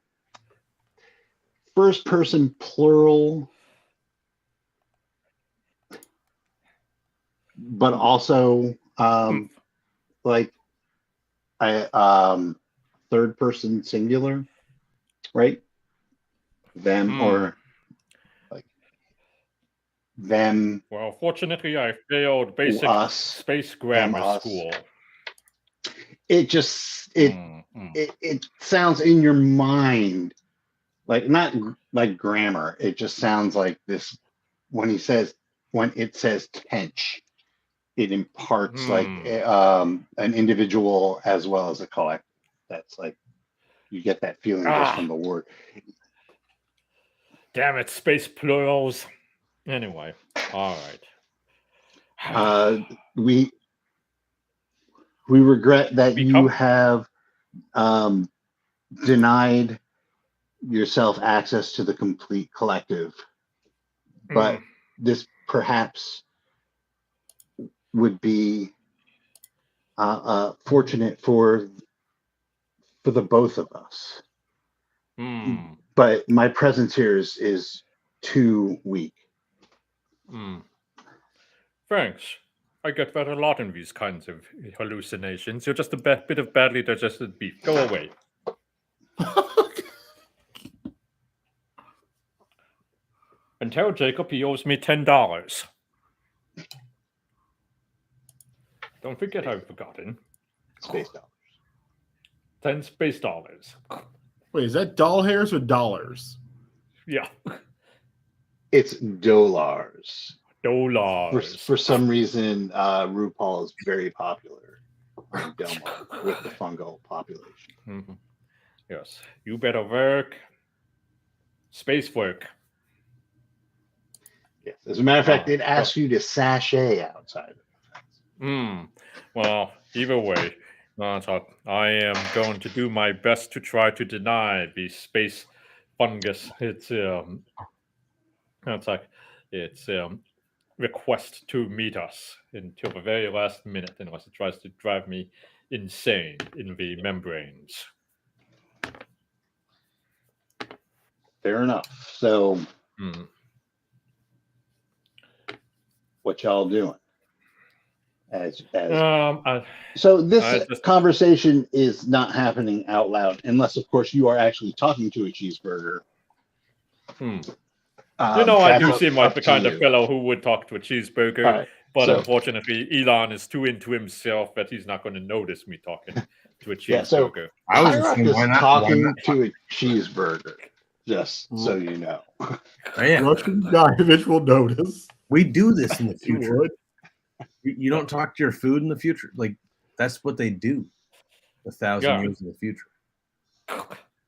first person plural, but also like a third person singular, right? Them or like them. Well, fortunately, I failed basic Us, space grammar us. school. It just it sounds in your mind like not like grammar. It just sounds like this when it says Tench, it imparts like an individual as well as a collective. That's like you get that feeling just from the word. Damn it, space plurals. Anyway, all right. We regret that you have denied yourself access to the complete collective, but this perhaps would be fortunate for the both of us. But my presence here is too weak. Thanks. I get that a lot in these kinds of hallucinations. You're just a bit of badly digested beef. Go away. And tell Jacob he owes me $10. Don't forget I've forgotten. Space dollars. 10 space dollars. Wait, is that doll hairs or dollars? Yeah. It's dollars. Dollars. For some reason, RuPaul is very popular in Delmark with the fungal population. Yes. You better work. Space work. Yes. As a matter of fact, it asks you to sashay outside of the fence. Well, either way, I am going to do my best to try to deny the space fungus its request to meet us until the very last minute, unless it tries to drive me insane in the membranes. Fair enough. So, what y'all doing? So this conversation is not happening out loud, unless, of course, you are actually talking to a cheeseburger. I do seem like the kind of fellow who would talk to a cheeseburger, right, but unfortunately, Elon is too into himself that he's not going to notice me talking to a cheeseburger. I was talking to a cheeseburger, just so you know. Russian Guyevich will notice. We do this in the future. You don't talk to your food in the future. Like, that's what they do 1,000 years in the future.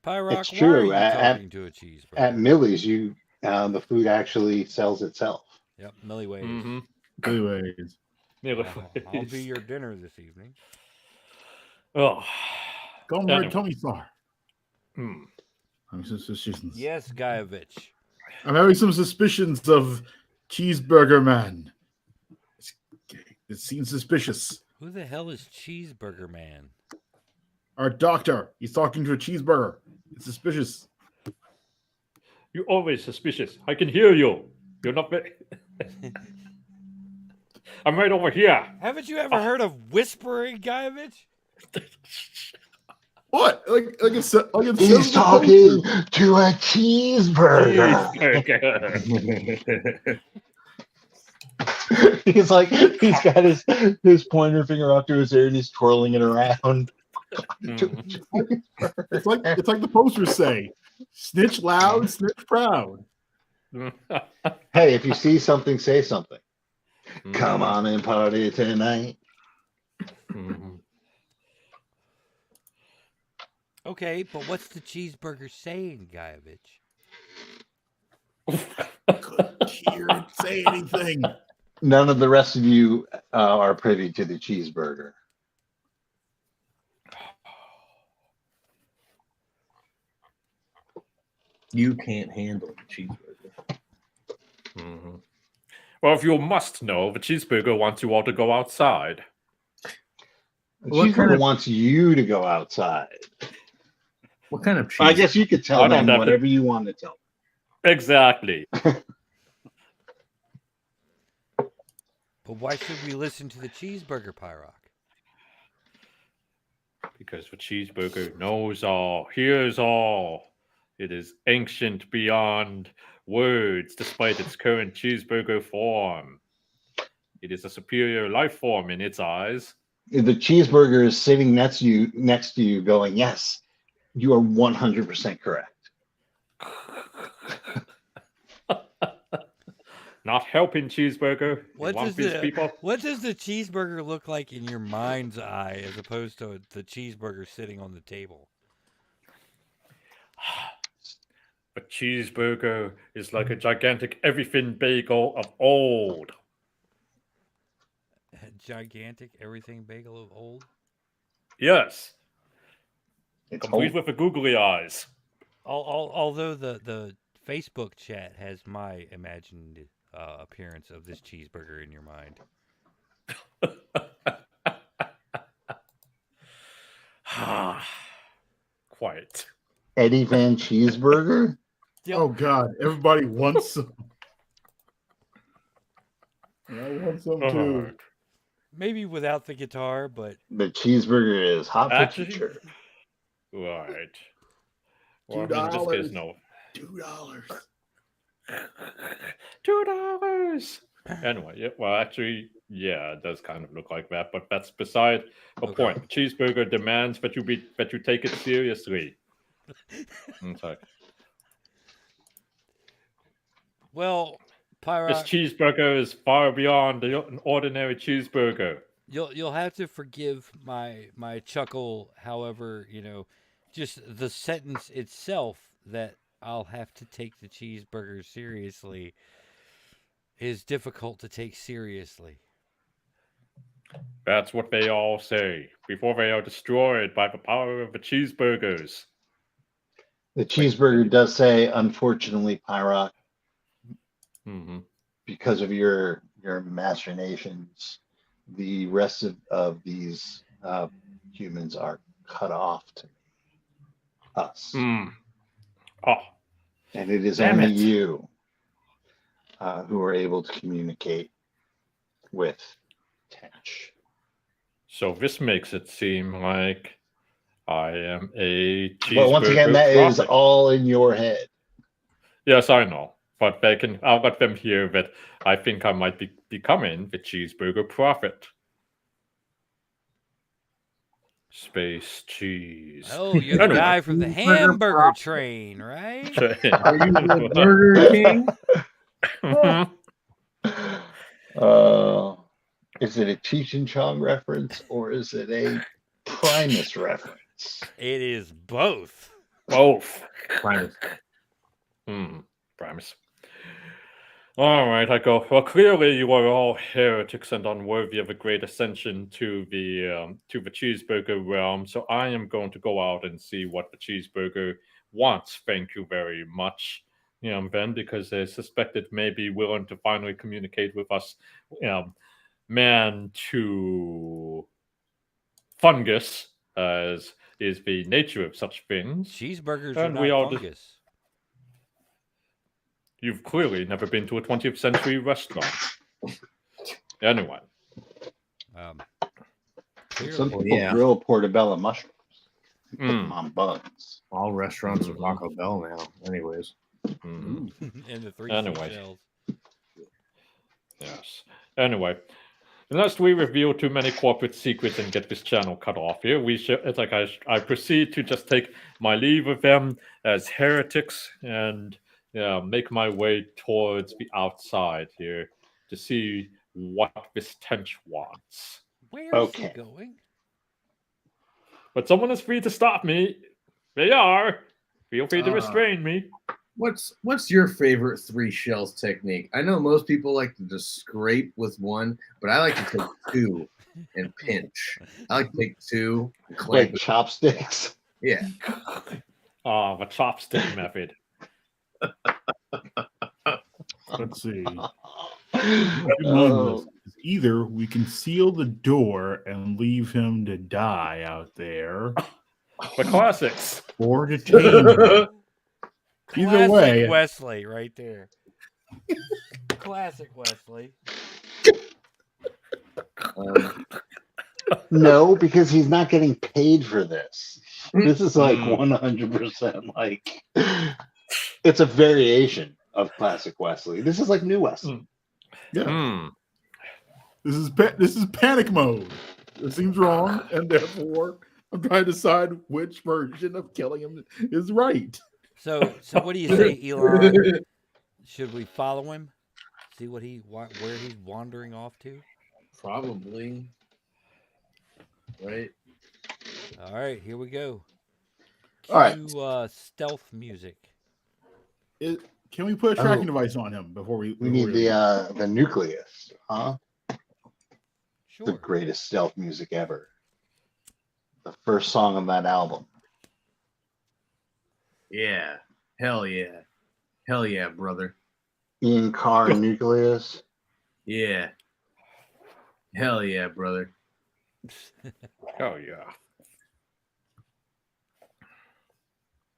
Pyrock, it's true. Why are you talking to a cheeseburger? At Millie's, the food actually sells itself. Yep, Millie Ways. Millie Ways. I'll be your dinner this evening. Come on, Tommy-sar. I'm suspicions. Yes, Guyevich. I'm having some suspicions of Cheeseburger Man. It seems suspicious. Who the hell is Cheeseburger Man? Our doctor. He's talking to a cheeseburger. It's suspicious. You're always suspicious. I can hear you. You're not very... I'm right over here. Haven't you ever heard of whispering, Guyevich? What? Like it says in He's the talking poster. to a cheeseburger. He's like, he's got his pointer finger up to his ear and he's twirling it around. It's like the posters say: snitch loud, snitch proud. Hey, if you see something, say something. Come on and party tonight. Okay, but what's the cheeseburger saying, Guyovich? Couldn't hear it say anything. None of the rest of you are privy to the cheeseburger. You can't handle the cheeseburger. Well, if you must know, the cheeseburger wants you all to go outside. The cheeseburger wants you to go outside. What kind of cheese? I guess you could tell them whatever you want to tell them. Exactly. But why should we listen to the cheeseburger, Pyrock? Because the cheeseburger knows all, hears all. It is ancient beyond words, despite its current cheeseburger form. It is a superior life form in its eyes. The cheeseburger is sitting next to you going, yes, you are 100% correct. Not helping cheeseburger. What does the cheeseburger look like in your mind's eye as opposed to the cheeseburger sitting on the table? A cheeseburger is like a gigantic everything bagel of old. A gigantic everything bagel of old? Yes. It's Complete old. with the googly eyes. Although the Facebook chat has my imagined appearance of this cheeseburger in your mind. Quiet. Eddie Van Cheeseburger? Oh God! Everybody wants some. I want some too. Maybe without the guitar, but The cheeseburger is hot for teacher. Right. $2. Well, in this case, no. $2. $2. Anyway, yeah, well, actually, yeah, it does kind of look like that, but that's beside the point. Cheeseburger demands that you take it seriously. Okay. Well, Pyrock, This cheeseburger is far beyond an ordinary cheeseburger. You'll have to forgive my chuckle. However, just the sentence itself that I'll have to take the cheeseburger seriously is difficult to take seriously. That's what they all say before they are destroyed by the power of the cheeseburgers. The cheeseburger does say, unfortunately, Pyrock, because of your machinations, the rest of these humans are cut off to us. Oh, and it is only you who are able to communicate with Tench. So this makes it seem like I am a cheeseburger. Well, once again, that prophet. is all in your head. Yes, I know. But I'll let them hear that I think I might be becoming the cheeseburger prophet. Space cheese. Oh, you're the guy from the hamburger train, right? Are you the Burger King? Is it a Cheech and Chong reference or is it a Primus reference? It is both. Both. Primus. Primus. All right, I go. Well, clearly you are all heretics and unworthy of a great ascension to the cheeseburger realm. So I am going to go out and see what the cheeseburger wants. Thank you very much, Ben, because they suspect it may be willing to finally communicate with us, man to fungus, as is the nature of such things. Cheeseburgers are not fungus. You've clearly never been to a 20th century restaurant. Anyway. Some people grill portobello mushrooms. Put them on buns. All restaurants are Taco Bell now. Anyways. And the three Anyway. seashells. Yes. Anyway, unless we reveal too many corporate secrets and get this channel cut off here, we should. It's like I proceed to just take my leave of them as heretics and make my way towards the outside here to see what this Tench wants. Where is he going? But someone is free to stop me. They are. Feel free to restrain me. What's your favorite 3 shells technique? I know most people like to just scrape with one, but I like to take 2 and pinch. I like to take 2 and clamp Like chopsticks. Yeah. The chopstick method. Let's see. Either we can seal the door and leave him to die out there, The classics, or detain him. Either Classic way, Wesley right there. Classic Wesley. No, because he's not getting paid for this. This is like 100% like it's a variation of classic Wesley. This is like new Wesley. yeah. This is panic mode. This seems wrong, and therefore I'm trying to decide which version of killing him is right. So what do you say, Elon? Should we follow him? See where he's wandering off to? Probably. Right. All right, here we go. All right. Cue, stealth music. Can we put a tracking device on him before we? We need the nucleus, huh? Sure. The greatest stealth music ever. The first song on that album. Yeah. Hell yeah. Hell yeah, brother. Ian Carr Nucleus. Yeah. Hell yeah, brother. Oh yeah.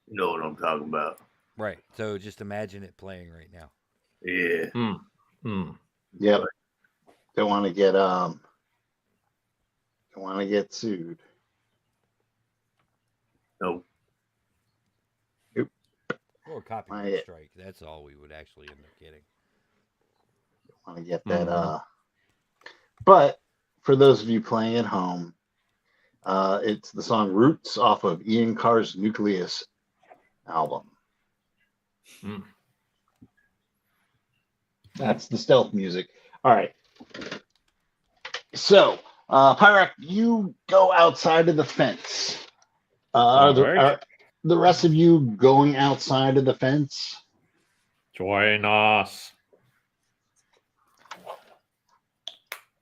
You know what I'm talking about. Right. So just imagine it playing right now. Yeah. Yep. Don't want to get sued. Nope. Or copyright strike. That's all we would actually end up getting. Want to get that but for those of you playing at home, it's the song Roots off of Ian Carr's Nucleus album. That's the stealth music. All right. So Pyrak, you go outside of the fence. Are the rest of you going outside of the fence? Join us.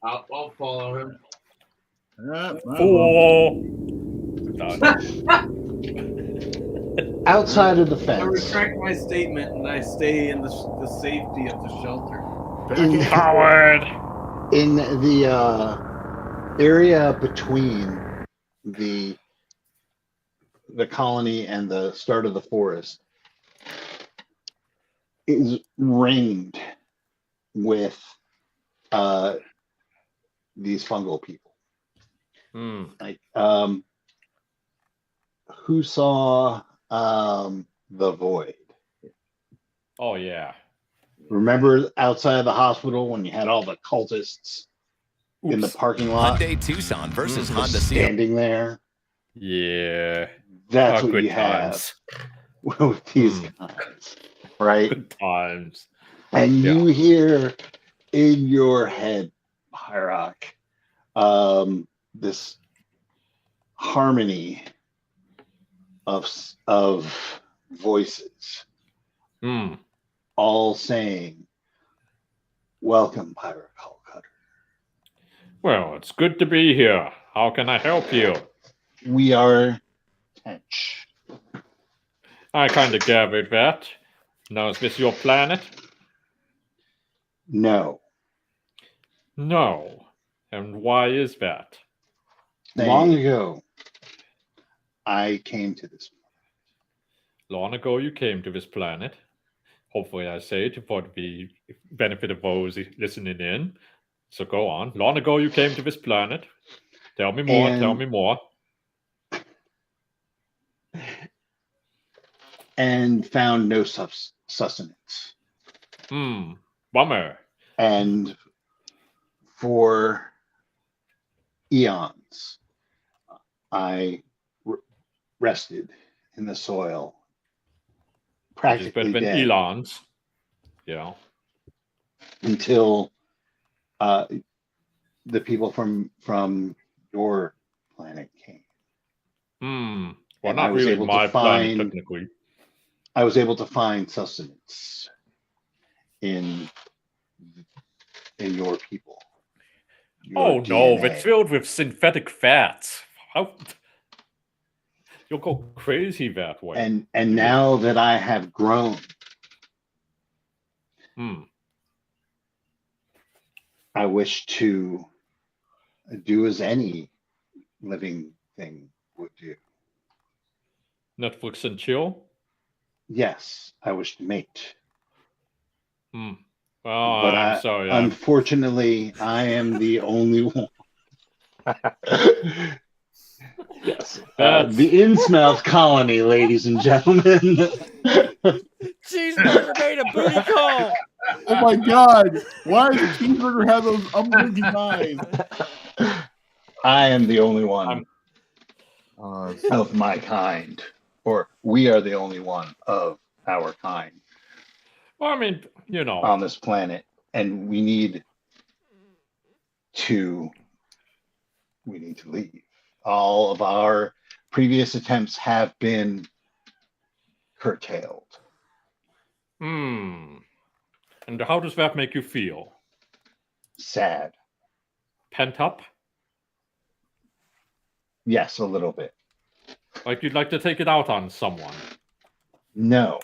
I'll follow him. Fool. Outside of the I fence. retract my statement and I stay in the safety of the shelter. Coward. In the area between the colony and the start of the forest is ringed with these fungal people. Like who saw The Void? Oh yeah. Remember outside of the hospital when you had all the cultists in the parking lot? Hyundai Tucson versus Honda standing there. Yeah. That's what you have with these guys, right? Good times. And you hear in your head, Pyrak, this harmony of voices, all saying, "Welcome, Pyrak Hullcutter. Well, it's good to be here. How can I help you? We are Tench." I kind of gathered that. Now, is this your planet? No. No. And why is that? Long ago, I came to this planet. Long ago, you came to this planet. Hopefully, I say it for the benefit of those listening in. So go on. Long ago, you came to this planet. Tell me more. Tell me more. and found no sustenance. Bummer. And for eons, I rested in the soil, Which is better practically than dead, Elon's. Yeah. until the people from your planet came. Well, And not I was really able my to planet, find technically. I was able to find sustenance in your people. Your No, DNA. it's filled with synthetic fats. How you'll go crazy that way. And now that I have grown, I wish to do as any living thing would do. Netflix and chill? Yes, I wish to mate. Well, But I'm sorry. Unfortunately, I am the only one. Yes. The Innsmouth colony, ladies and gentlemen. Cheeseburger made a booty call. Oh my God! Why does Cheeseburger have those unblinking eyes? I am the only one of my kind, or we are the only one of our kind. Well, I mean, on this planet, and we need to leave. All of our previous attempts have been curtailed. And how does that make you feel? Sad. Pent up? Yes, a little bit. Like you'd like to take it out on someone? No.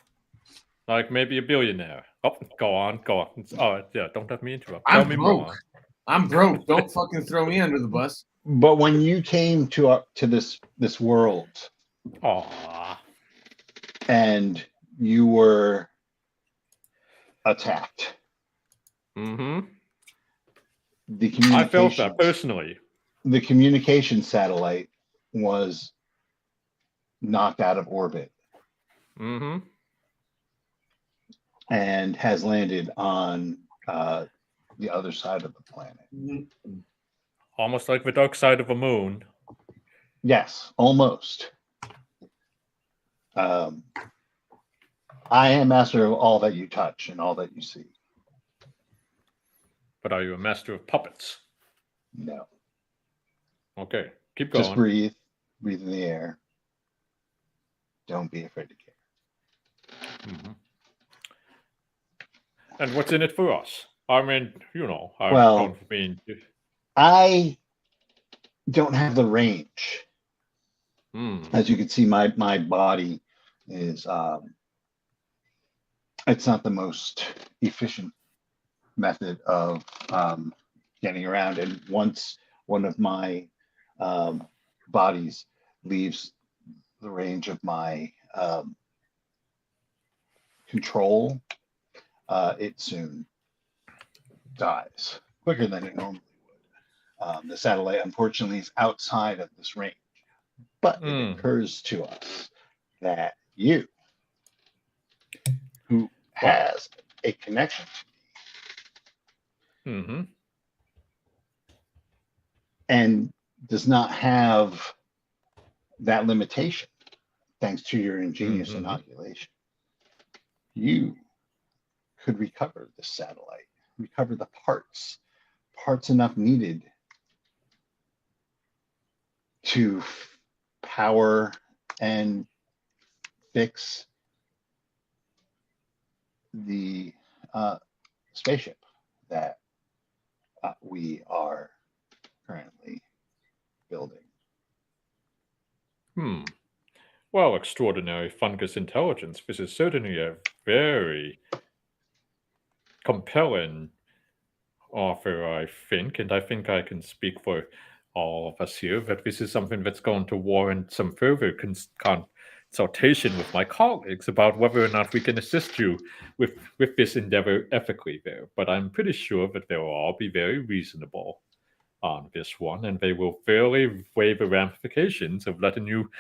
Like maybe a billionaire. Oh, go on. Oh, yeah, don't let me interrupt. I'm Tell me broke. more. I'm broke. Don't fucking throw me under the bus. But when you came to this world, and you were attacked, I the felt that personally. The communication satellite was knocked out of orbit. And has landed on the other side of the planet. Almost like the dark side of the moon. Yes, almost. I am master of all that you touch and all that you see. But are you a master of puppets? No. Okay, keep going. Just breathe in the air. Don't be afraid to care. And what's in it for us? I mean, I don't have the range. As you can see, my body is it's not the most efficient method of getting around. And once one of my bodies leaves the range of my control, it soon dies quicker than it normally would. The satellite, unfortunately, is outside of this range, but it occurs to us that you, who has a connection to me, and does not have that limitation, thanks to your ingenious inoculation, you could recover the satellite, recover the parts enough needed to power and fix the spaceship that we are currently building. Well, extraordinary fungus intelligence. This is certainly a very compelling offer, I think, and I think I can speak for all of us here that this is something that's going to warrant some further consultation with my colleagues about whether or not we can assist you with this endeavor ethically there. But I'm pretty sure that they will all be very reasonable. on this one, and they will fairly weigh the ramifications of letting you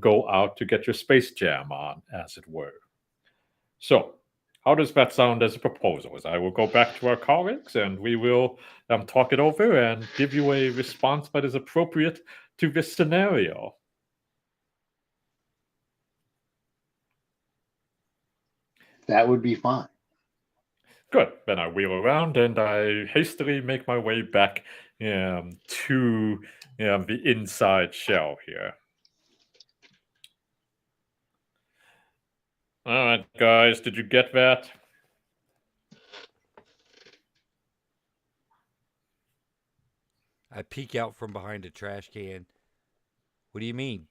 go out to get your space jam on, as it were. So, how does that sound as a proposal? As I will go back to our colleagues and we will talk it over and give you a response that is appropriate to this scenario. That would be fine. Good. Then I wheel around and I hastily make my way back to the inside shell here. All right, guys, did you get that? I peek out from behind a trash can. What do you mean?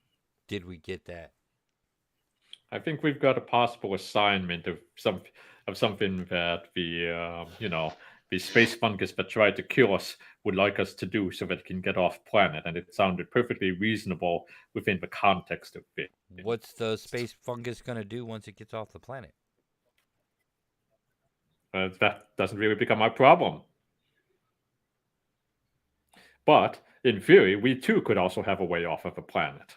Did we get that? I think we've got a possible assignment of something that the space fungus that tried to kill us would like us to do so that it can get off planet, and it sounded perfectly reasonable within the context of it. What's the space fungus going to do once it gets off the planet? That doesn't really become our problem. But, in theory, we too could also have a way off of the planet.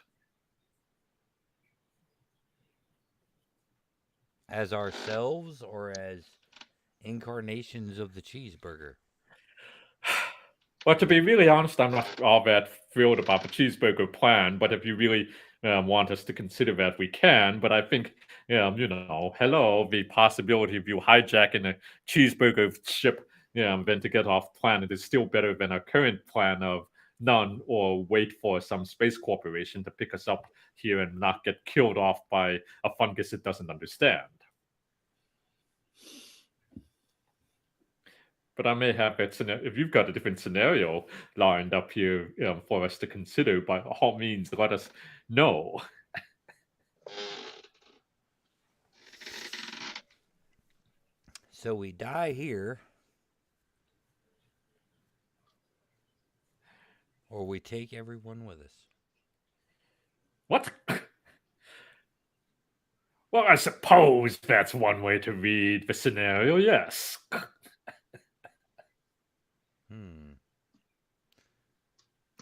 As ourselves or as incarnations of the cheeseburger? Well, to be really honest, I'm not all that thrilled about the cheeseburger plan, but if you really want us to consider that, we can. But I think, hello, the possibility of you hijacking a cheeseburger ship then to get off planet is still better than our current plan of none, or wait for some space corporation to pick us up here and not get killed off by a fungus it doesn't understand. But I may have that scenario. If you've got a different scenario lined up here for us to consider, by all means, let us know. So we die here, or we take everyone with us. What? Well, I suppose that's one way to read the scenario, yes.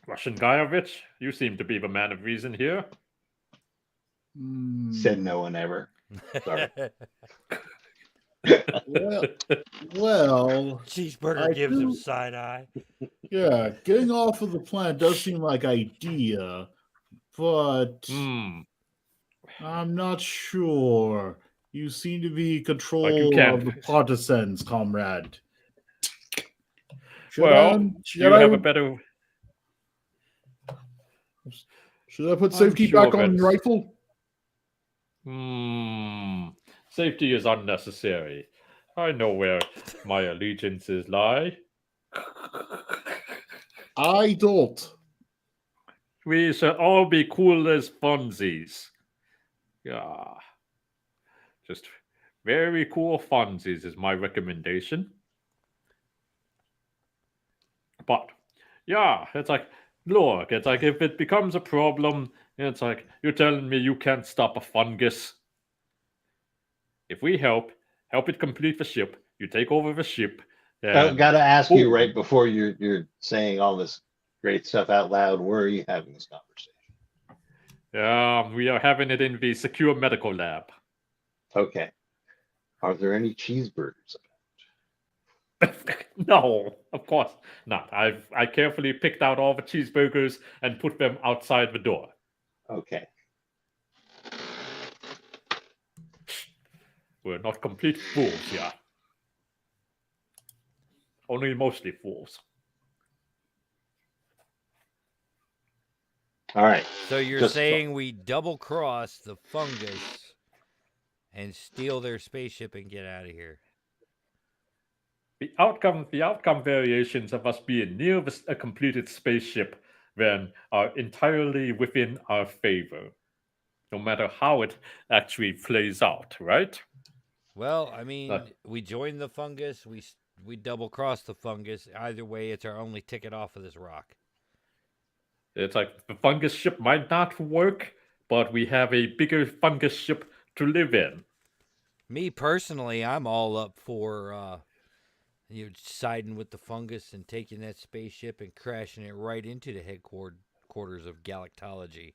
Russian Guyovich, you seem to be the man of reason here. Said no one ever. Sorry. Well, Cheeseburger gives him side eye. Yeah, getting off of the planet does seem like idea, but I'm not sure. You seem to be control of the partisans, comrade. Should I put safety back on the rifle? Safety is unnecessary. I know where my allegiances lie. I don't. We shall all be cool as funsies. Yeah. Just very cool funsies is my recommendation. But, yeah, it's like, look, it's like if it becomes a problem, it's like, you're telling me you can't stop a fungus. If we help it complete the ship, you take over the ship. I've got to ask you right before you're saying all this great stuff out loud, where are you having this conversation? We are having it in the secure medical lab. Okay. Are there any cheeseburgers? No, of course not. I carefully picked out all the cheeseburgers and put them outside the door. Okay. We're not complete fools here. Only mostly fools. All right. So you're saying we double cross the fungus and steal their spaceship and get out of here? The outcome variations of us being near a completed spaceship then are entirely within our favor, no matter how it actually plays out, right? Well, I mean, we join the fungus, we double cross the fungus. Either way, it's our only ticket off of this rock. It's like the fungus ship might not work, but we have a bigger fungus ship to live in. Me personally, I'm all up for You're siding with the fungus and taking that spaceship and crashing it right into the headquarters of Galactology.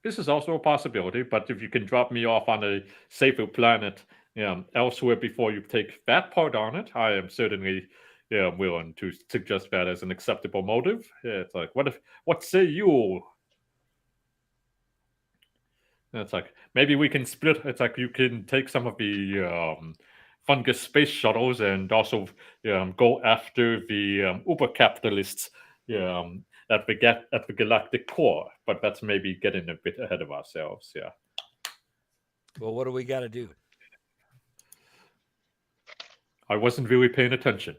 This is also a possibility, but if you can drop me off on a safer planet elsewhere before you take that part on it, I am certainly willing to suggest that as an acceptable motive. It's like, what say you? It's like, maybe we can split. It's like you can take some of the fungus space shuttles and also go after the uber capitalists at the galactic core, but that's maybe getting a bit ahead of ourselves. Yeah. Well, what do we got to do? I wasn't really paying attention.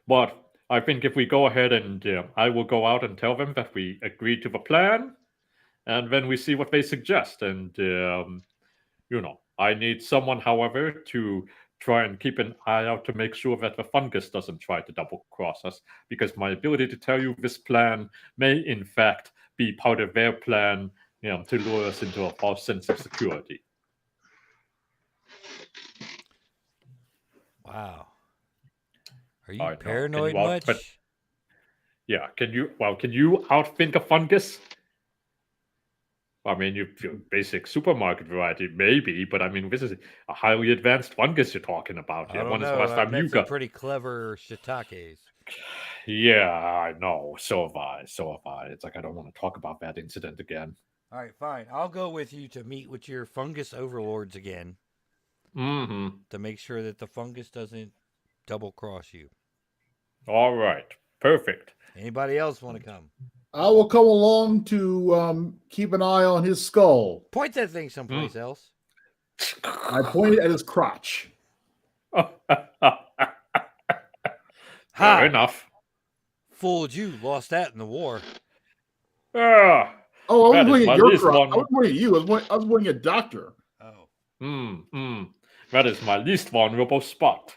But I think if we go ahead and I will go out and tell them that we agreed to the plan, and then we see what they suggest. And I need someone, however, to try and keep an eye out to make sure that the fungus doesn't try to double cross us, because my ability to tell you this plan may in fact be part of their plan, to lure us into a false sense of security. Wow. Are you paranoid much? But yeah, can you outthink a fungus? I mean, your basic supermarket variety, maybe, but I mean, this is a highly advanced fungus you're talking about. I don't When is know. the last I've time met you some got? pretty clever shiitakes. Yeah, I know. So have I. It's like I don't want to talk about that incident again. All right, fine. I'll go with you to meet with your fungus overlords again. Mm-hmm. To make sure that the fungus doesn't double cross you. All right. Perfect. Anybody else want to come? I will come along to keep an eye on his skull. Point that thing someplace else. I pointed at his crotch. Fair enough. Fooled you. Lost that in the war. Ah, I was that is pointing my at your least crotch. one. I was pointing at you. I was pointing at Doctor. Oh. That is my least vulnerable spot.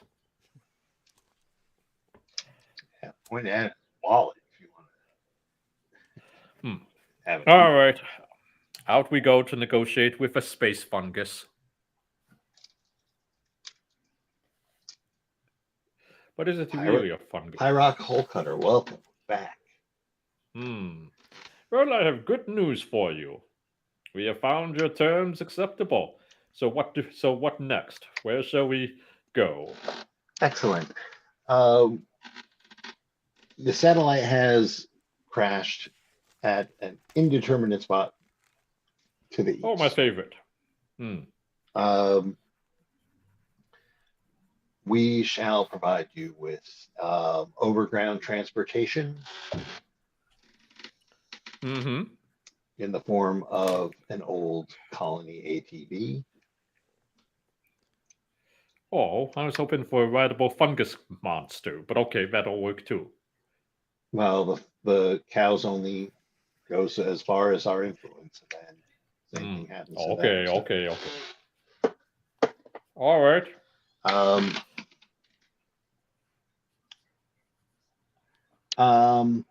Yeah, point at wallet if you want to. Have it. All right. Out we go to negotiate with a space fungus. But is it really a fungus? Pyrock Hole Cutter, welcome back. Well, I have good news for you. We have found your terms acceptable. So what next? Where shall we go? Excellent. The satellite has crashed at an indeterminate spot to the east. Oh, my favorite. We shall provide you with overground transportation in the form of an old colony ATV. Oh, I was hoping for a rideable fungus monster, but okay, that'll work too. Well, the cows only goes as far as our influence, and then same thing happens. Okay. All right. I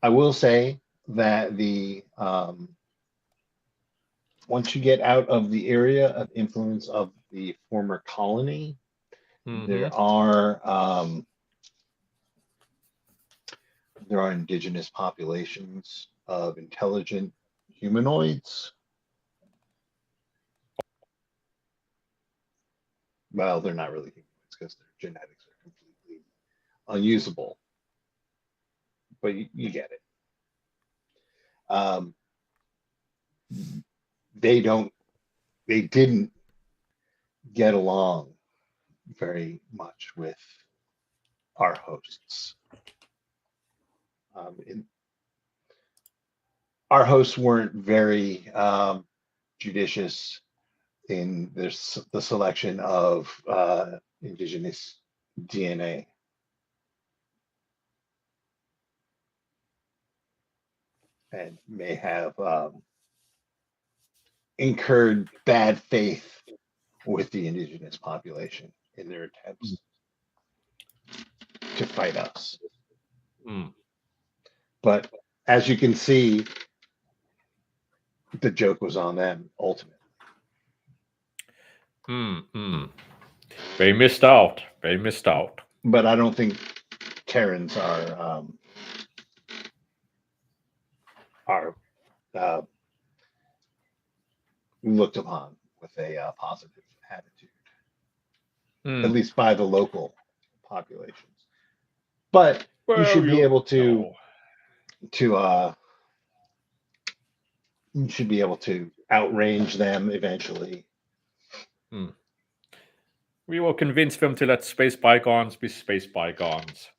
will say that the once you get out of the area of influence of the former colony, there are indigenous populations of intelligent humanoids. Well, they're not really humanoids because their genetics are completely unusable, but you get it. They didn't get along very much with our hosts. Our hosts weren't very judicious in the selection of indigenous DNA. And may have incurred bad faith with the indigenous population in their attempts to fight us. But as you can see, the joke was on them ultimately. They missed out. They missed out. But I don't think Terrans are looked upon with a positive attitude, at least by the local populations. But you should be able to you should be able to outrange them eventually. We will convince them to let space bygones be space bygones.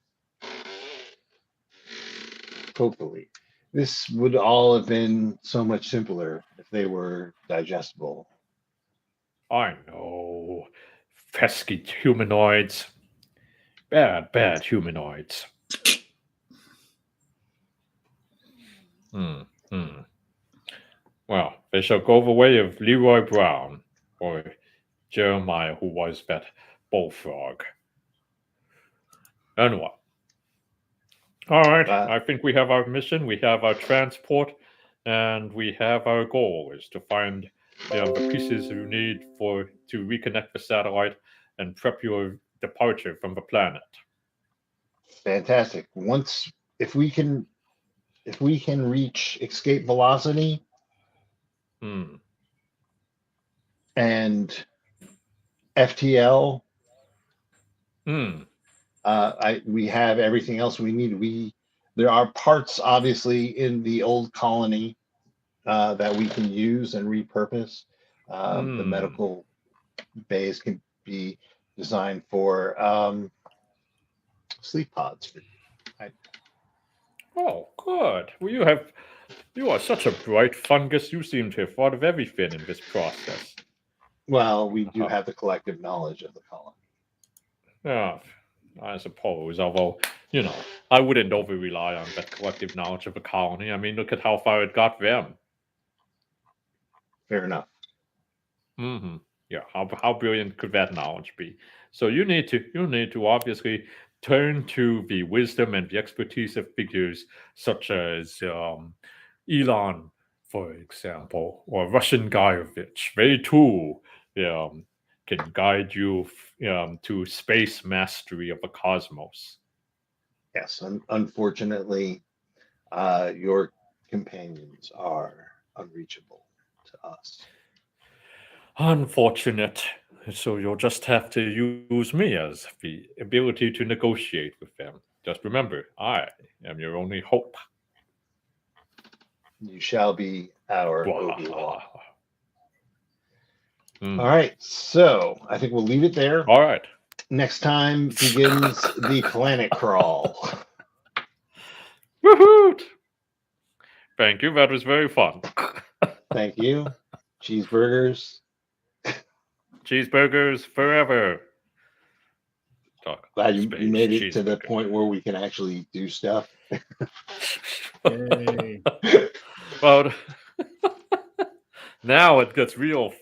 Hopefully. This would all have been so much simpler if they were digestible. I know. Pesky humanoids. Bad humanoids. Well, they shall go the way of Leroy Brown, or Jeremiah, who was that bullfrog. Anyway. All right, I think we have our mission, we have our transport, and we have our goal is to find the pieces you need to reconnect the satellite and prep your departure from the planet. Fantastic. If we can reach escape velocity and FTL, we have everything else we need. There are parts obviously in the old colony that we can use and repurpose. The medical bays can be designed for sleep pods. Oh, good. Well, you are such a bright fungus. You seem to have thought of everything in this process. Well, we do have the collective knowledge of the colony. Yeah, I suppose. Although, I wouldn't over rely on that collective knowledge of a colony. I mean, look at how far it got them. Fair enough. Yeah, how brilliant could that knowledge be? So you need to obviously turn to the wisdom and the expertise of figures such as Elon, for example, or Russian Guyevich. They too can guide you to space mastery of the cosmos. Yes, unfortunately, your companions are unreachable to us. Unfortunate. So you'll just have to use me as the ability to negotiate with them. Just remember, I am your only hope. You shall be our Obi-Wan. Mm. All right, so I think we'll leave it there. All right. Next time begins the planet crawl. Woohoo! Thank you. That was very fun. Thank you. Cheeseburgers. Cheeseburgers forever. Glad you made it to the point where we can actually do stuff. Yay. Well, now it gets real